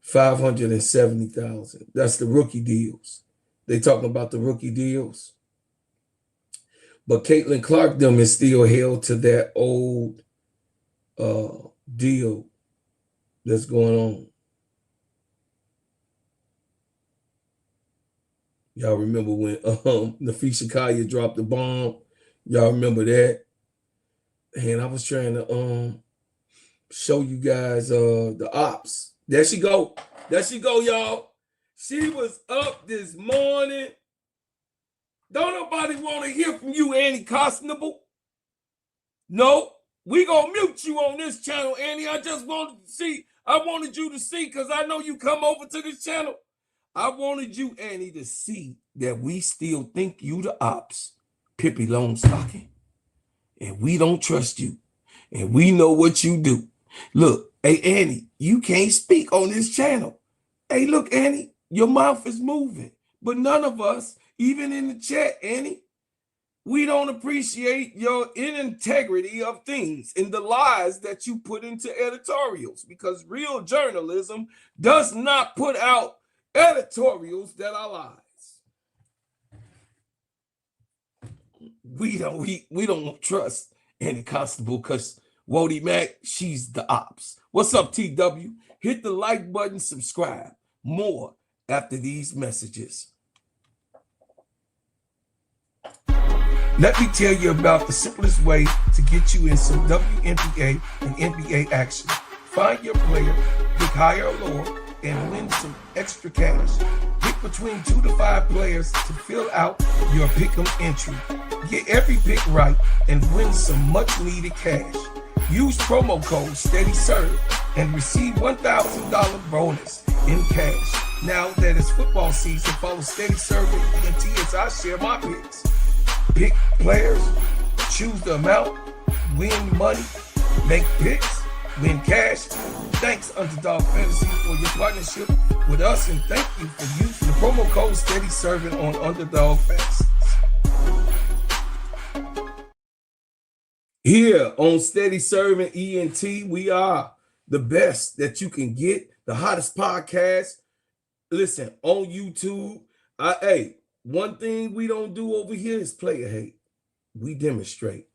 $570,000. That's the rookie deals. They talking about the rookie deals. But Caitlin Clark them is still held to that old deal that's going on. Y'all remember when Nafisha Kaya dropped the bomb? Y'all remember that? And I was trying to show you guys the ops. There she go. There she go, y'all. She was up this morning. Don't nobody want to hear from you, Annie Cosnable. No, we gonna mute you on this channel, Annie. I just wanted to see. I wanted you to see, because I know you come over to this channel. I wanted you, Annie, to see that we still think you the ops, Pippi Longstocking. And we don't trust you. And we know what you do. Look, hey, Annie, you can't speak on this channel. Hey, look, Annie, your mouth is moving. But none of us, even in the chat, Annie, we don't appreciate your integrity of things and the lies that you put into editorials, because real journalism does not put out editorials that are lies. we don't trust any constable because Wody Mac, she's the ops. What's up, TW? Hit the like button, subscribe. More after these messages. Let me tell you about the simplest way to get you in some WNBA and NBA action. Find your player, pick higher or lower, and win some extra cash. Pick between 2 to 5 players to fill out your pick'em entry. Get every pick right and win some much-needed cash. Use promo code SteadyServ and receive $1,000 bonus in cash. Now that it's football season, follow Steadyservin ENT as I share my picks. Pick players, choose the amount, win money, make picks, win cash. Thanks, Underdog Fantasy, for your partnership with us, and thank you for using the promo code SteadyServin on Underdog Fantasy. Here on Steadyservin ENT, we are the best that you can get, the hottest podcast. Listen, on YouTube. Hey, one thing we don't do over here is player hate. We demonstrate.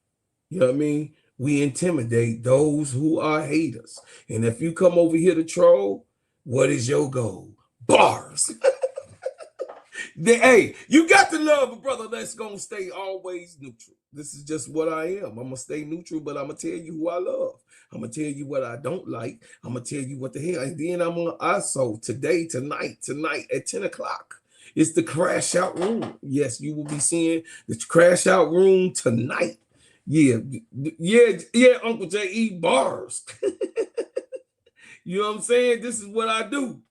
You know what I mean? We intimidate those who are haters. And if you come over here to troll, what is your goal? Bars. Hey, you got to love a brother that's going to stay always neutral. This is just what I am. I'm going to stay neutral, but I'm going to tell you who I love. I'm going to tell you what I don't like. I'm going to tell you what the hell. And then I'm on ISO tonight at 10 o'clock. It's the crash out room. Yes, you will be seeing the crash out room tonight. Yeah, Uncle J.E. bars. You know what I'm saying? This is what I do.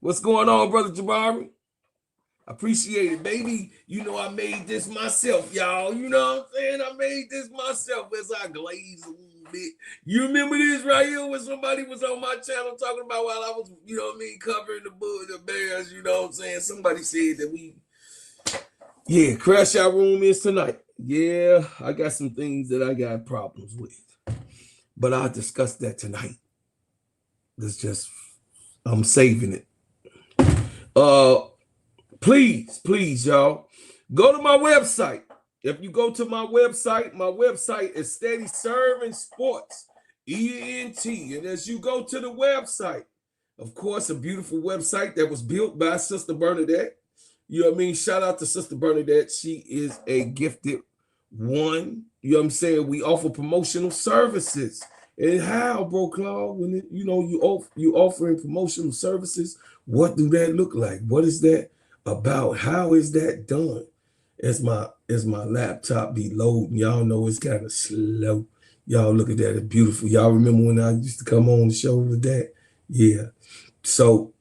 What's going on, Brother Jabari? Appreciate it, baby. You know I made this myself, y'all. You know what I'm saying? I made this myself as I glaze a little bit. You remember this right here when somebody was on my channel talking about while I was, you know what I mean, covering the Bears, you know what I'm saying? Somebody said that crash out room is tonight. Yeah, I got some things that I got problems with. But I'll discuss that tonight. I'm saving it. Please, y'all, go to my website. If you go to my website is Steadyservinsportsent. And as you go to the website, of course, a beautiful website that was built by Sister Bernadette. You know what I mean? Shout out to Sister Bernadette. She is a gifted one. You know what I'm saying? We offer promotional services. And how, Bro Claude, when you offering promotional services, what do that look like? What is that about? How is that done? As my laptop be loading, y'all know it's kind of slow. Y'all look at that, it's beautiful. Y'all remember when I used to come on the show with that? Yeah. So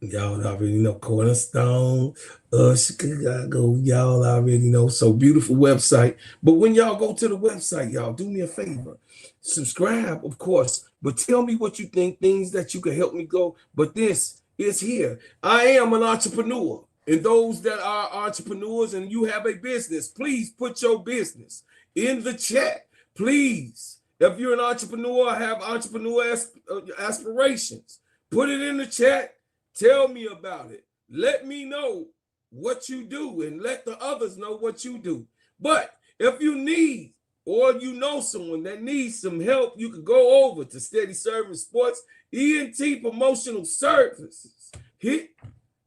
y'all already know Cornerstone, Chicago, y'all already know. So beautiful website. But when y'all go to the website, y'all do me a favor. Subscribe, of course, but tell me what you think, things that you can help me go. But this is here. I am an entrepreneur. And those that are entrepreneurs and you have a business, please put your business in the chat. Please. If you're an entrepreneur, have entrepreneur aspirations, put it in the chat. Tell me about it. Let me know what you do and let the others know what you do. But if you need or you know someone that needs some help, you can go over to Steady Serving Sports ENT Promotional Services. Hit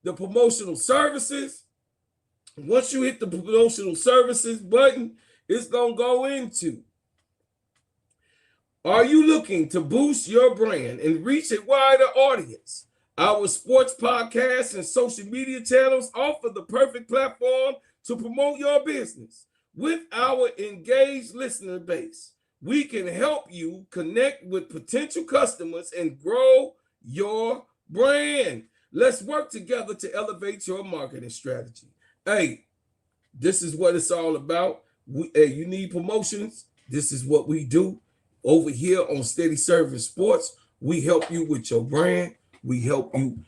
the promotional services. Once you hit the promotional services button, it's going to go into, are you looking to boost your brand and reach a wider audience? Our sports podcasts and social media channels offer the perfect platform to promote your business. With our engaged listener base, we can help you connect with potential customers and grow your brand. Let's work together to elevate your marketing strategy. Hey, this is what it's all about. You need promotions. This is what we do over here on Steady Serving Sports. We help you with your brand. We help you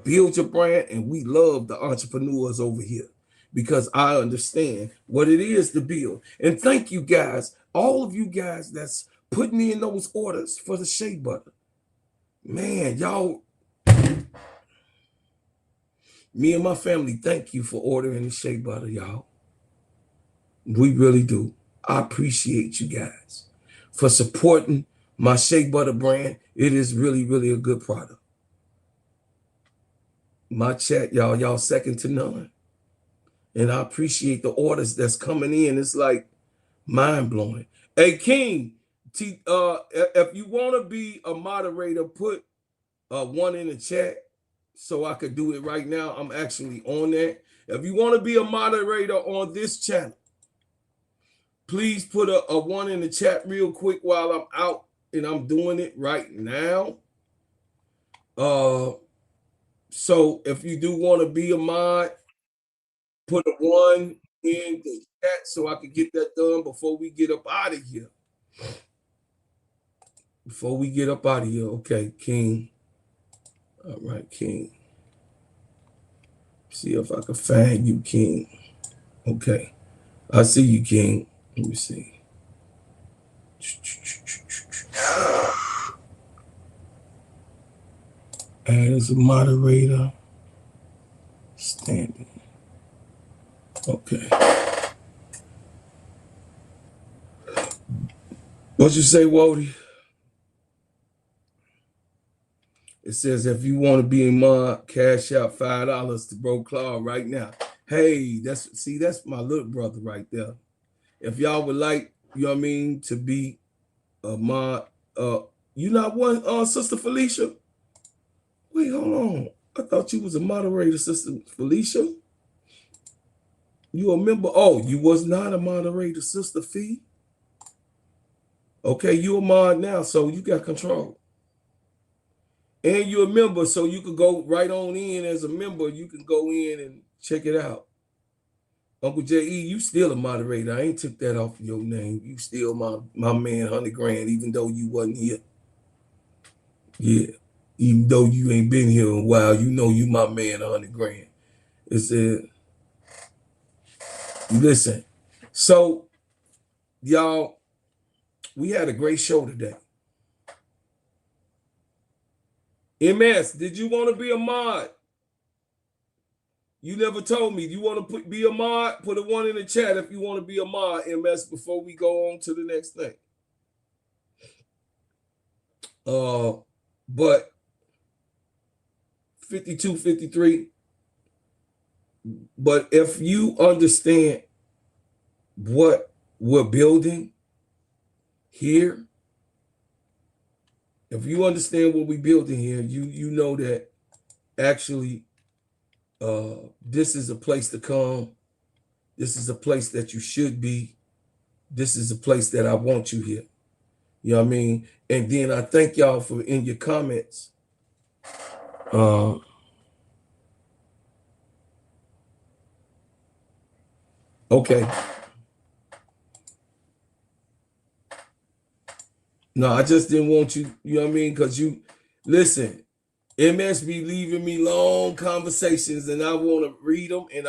build your brand, and we love the entrepreneurs over here because I understand what it is to build. And thank you guys, all of you guys that's putting in those orders for the shea butter. Man, y'all, me and my family, thank you for ordering the shea butter, y'all. We really do. I appreciate you guys for supporting my Shea Butter brand. It is really, really a good product. My chat, y'all second to none. And I appreciate the orders that's coming in. It's like mind-blowing. Hey, King, if you want to be a moderator, put one in the chat so I could do it right now. I'm actually on that. If you want to be a moderator on this channel, please put a one in the chat real quick while I'm out, and I'm doing it right now. So if you do want to be a mod, put a one in the chat so I can get that done before we get up out of here. Okay, King. All right, King. See if I can find you, King. Okay. I see you, King. Let me see. Add as a moderator. Standing. Okay. What'd you say, Wody? It says if you want to be a mod, cash out $5 to Bro Claude right now. Hey, that's my little brother right there. If y'all would like, you know what I mean, to be a mod, you not one, Sister Felicia? Wait, hold on. I thought you was a moderator, Sister Felicia. You a member? Oh, you was not a moderator, Sister Fee. Okay, you a mod now, so you got control. And you're a member, so you could go right on in as a member. You can go in and check it out. Uncle J.E., you still a moderator. I ain't took that off of your name. You still my man, 100 grand, even though you wasn't here. Yeah. Even though you ain't been here in a while, you know you my man, 100 grand. It said, listen. So, y'all, we had a great show today. MS, did you want to be a mod? You never told me. You want to be a mod? Put a one in the chat if you want to be a mod, MS, before we go on to the next thing. But 52, 53. But if you understand what we're building here, if you understand what we're building here, you know that actually this is a place to come. This is a place that you should be. This is a place that I want you here. You know what I mean? And then I thank y'all for in your comments. Okay. No, I just didn't want you, you know what I mean? Because you, listen, MS be leaving me long conversations and I want to read them and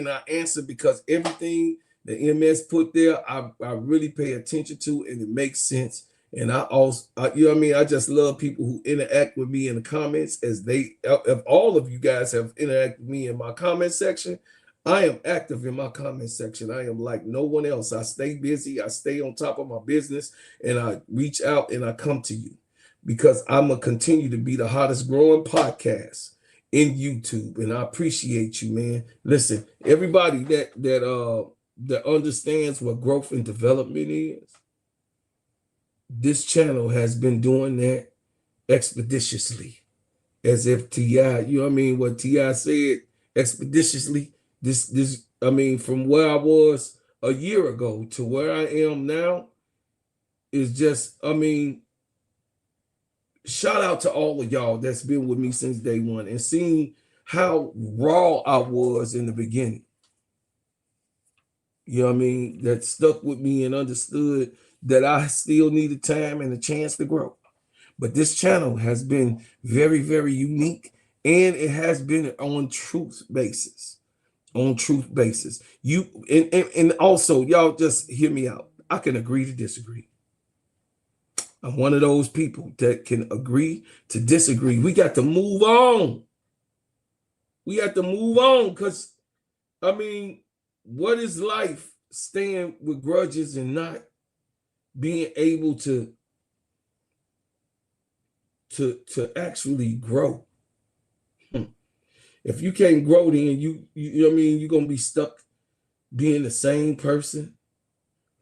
I answer because everything that MS put there, I really pay attention to and it makes sense. And I also, you know what I mean? I just love people who interact with me in the comments if all of you guys have interacted with me in my comment section, I am active in my comment section. I am like no one else. I stay busy. I stay on top of my business and I reach out and I come to you because I'm going to continue to be the hottest growing podcast in YouTube. And I appreciate you, man. Listen, everybody that understands what growth and development is, this channel has been doing that expeditiously. As if T.I., you know what I mean? What T.I. said, expeditiously. This, I mean, from where I was a year ago to where I am now is just, I mean, shout out to all of y'all that's been with me since day one and seeing how raw I was in the beginning. You know what I mean? That stuck with me and understood that I still needed time and a chance to grow. But this channel has been very, very unique and it has been on truth basis. On truth basis. You and also y'all just hear me out. I can agree to disagree. I'm one of those people that can agree to disagree. We got to move on. We have to move on because I mean, what is life staying with grudges and not being able to actually grow. If you can't grow, then you know what I mean, you're gonna be stuck being the same person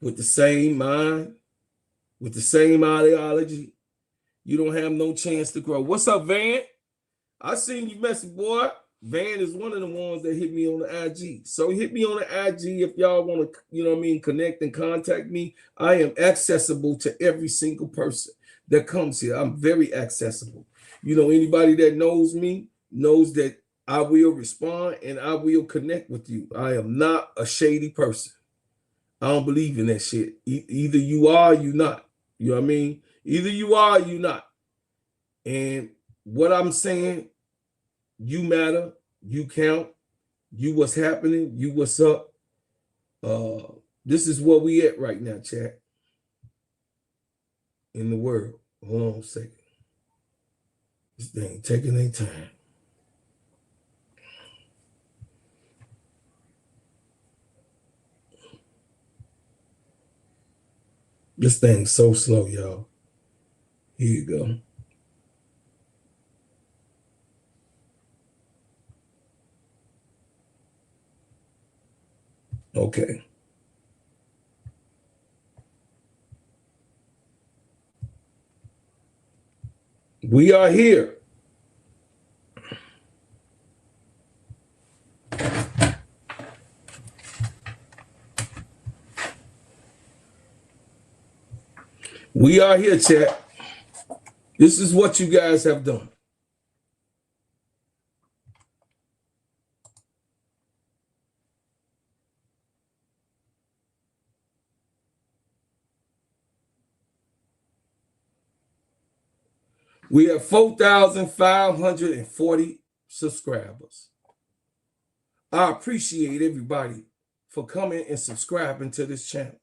with the same mind, with the same ideology. You don't have no chance to grow. What's up, Van? I seen you message, boy. Van is one of the ones that hit me on the IG. So hit me on the IG if y'all want to, you know what I mean, connect and contact me. I am accessible to every single person that comes here. I'm very accessible. You know, anybody that knows me knows that I will respond and I will connect with you. I am not a shady person. I don't believe in that shit. Either you are or you not. You know what I mean? Either you are or you not. And what I'm saying, you matter, you count, you what's happening, you what's up. This is where we at right now, chat. In the world. Hold on a second. This thing taking their time. This thing's so slow, y'all. Here you go. Okay. We are here. We are here, chat. This is what you guys have done. We have 4,540 subscribers. I appreciate everybody for coming and subscribing to this channel.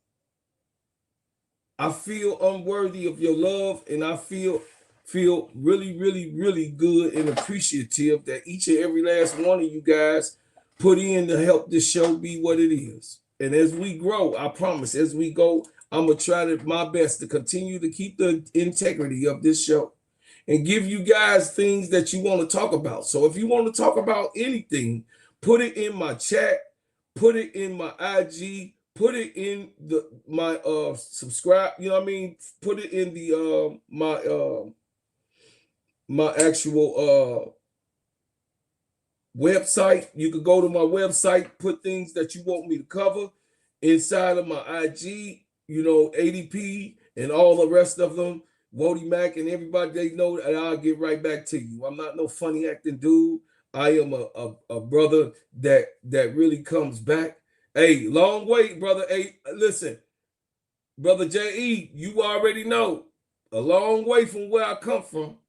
I feel unworthy of your love, and I feel really, really, really good and appreciative that each and every last one of you guys put in to help this show be what it is. And as we grow, I promise, as we go, I'm going to try my best to continue to keep the integrity of this show and give you guys things that you want to talk about. So if you want to talk about anything, put it in my chat, put it in my IG, put it in my subscribe, you know what I mean? Put it in the my actual website. You could go to my website, put things that you want me to cover inside of my IG, you know, ADP and all the rest of them. Wody Mac and everybody, they know that I'll get right back to you. I'm not no funny acting dude. I am a brother that really comes back. Hey, long wait, brother. Hey, listen, brother J.E., you already know, a long way from where I come from,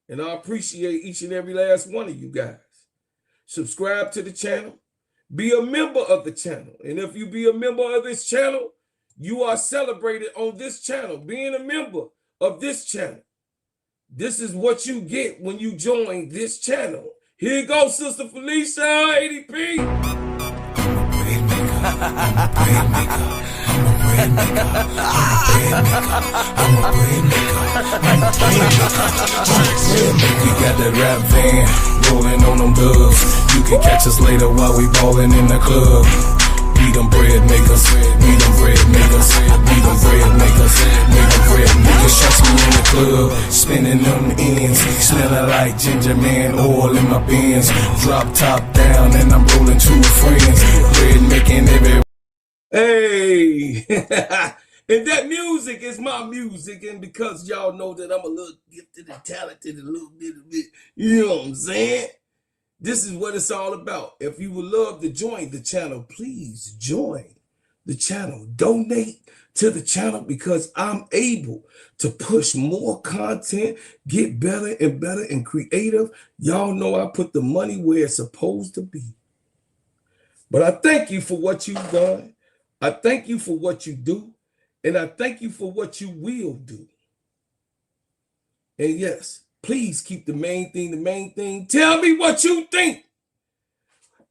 and I appreciate each and every last one of you guys. Subscribe to the channel. Be a member of the channel. And if you be a member of this channel, you are celebrated on this channel, being a member of this channel. This is what you get when you join this channel. Here you go, Sister Felicia, ADP. We got that rap van rolling on them dubs. You can catch us later while we ballin' in the club. We them bread makers, we them bread makers, we them bread makers, we them bread makers. Shots me in the club, spinning them ends, smelling like ginger man oil in my bins. Drop top down and I'm rolling two friends. Bread making every. Hey, and that music is my music, and because y'all know that I'm a little gifted and talented, a little bit, you know what I'm saying? This is what it's all about. If you would love to join the channel, please join the channel. Donate to the channel because I'm able to push more content, get better and better and creative. Y'all know I put the money where it's supposed to be. But I thank you for what you've done. I thank you for what you do. And I thank you for what you will do. And yes, please keep the main thing the main thing. Tell me what you think.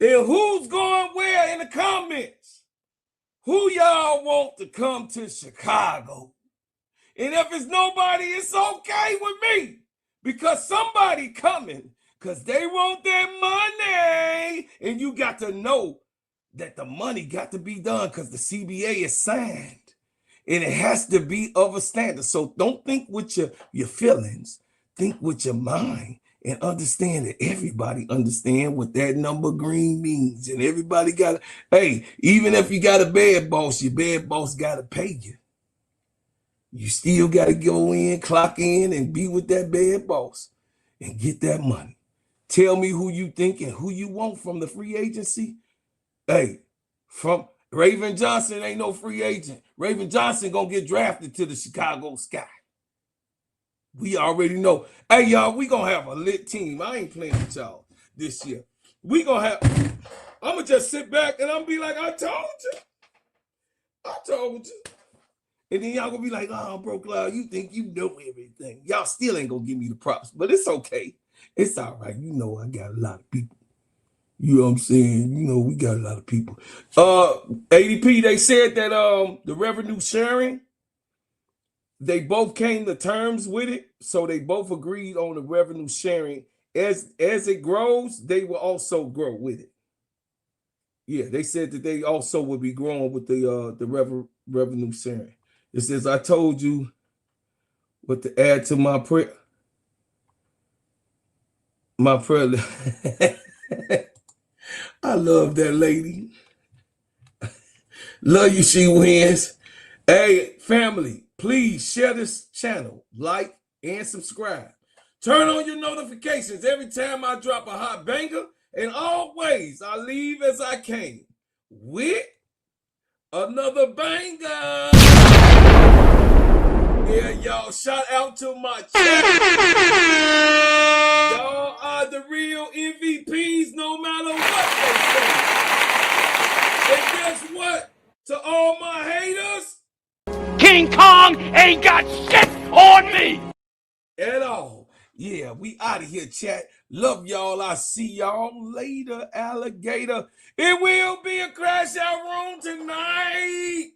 And who's going where in the comments. who y'all want to come to Chicago? And if it's nobody, it's okay with me. Because somebody coming, because they want their money. And you got to know that the money got to be done because the CBA is signed. And it has to be of a standard. So don't think with your feelings. Think with your mind. And understand that everybody understand what that number green means. And everybody got to, hey, even if you got a bad boss, your bad boss got to pay you. You still got to go in, clock in, and be with that bad boss and get that money. Tell me who you think and who you want from the free agency. Hey, from Raven Johnson ain't no free agent. Raven Johnson gonna get drafted to the Chicago Sky. We already know. Hey, y'all, we gonna have a lit team. I ain't playing with y'all this year. We gonna have, I'm gonna just sit back and I'm gonna be like, I told you. I told you. And then y'all gonna be like, oh, bro, Cloud, you think you know everything. Y'all still ain't gonna give me the props, but it's okay. It's all right. You know, I got a lot of people. You know what I'm saying? You know, we got a lot of people. ADP, they said that the revenue sharing, they both came to terms with it. So they both agreed on the revenue sharing. As it grows, they will also grow with it. Yeah, they said that they also will be growing with the revenue sharing. It says, I told you what to add to my prayer. My prayer. I love that lady. Love you, she wins. Hey, family, please share this channel, like, and subscribe. Turn on your notifications every time I drop a hot banger. And always, I leave as I came with another banger. Yeah, y'all, shout out to my chat. Y'all are the real MVPs no matter what they say. And guess what? To all my haters, King Kong ain't got shit on me! at all. Yeah, we out of here, chat. Love y'all. I see y'all later, alligator. It will be a crash out room tonight.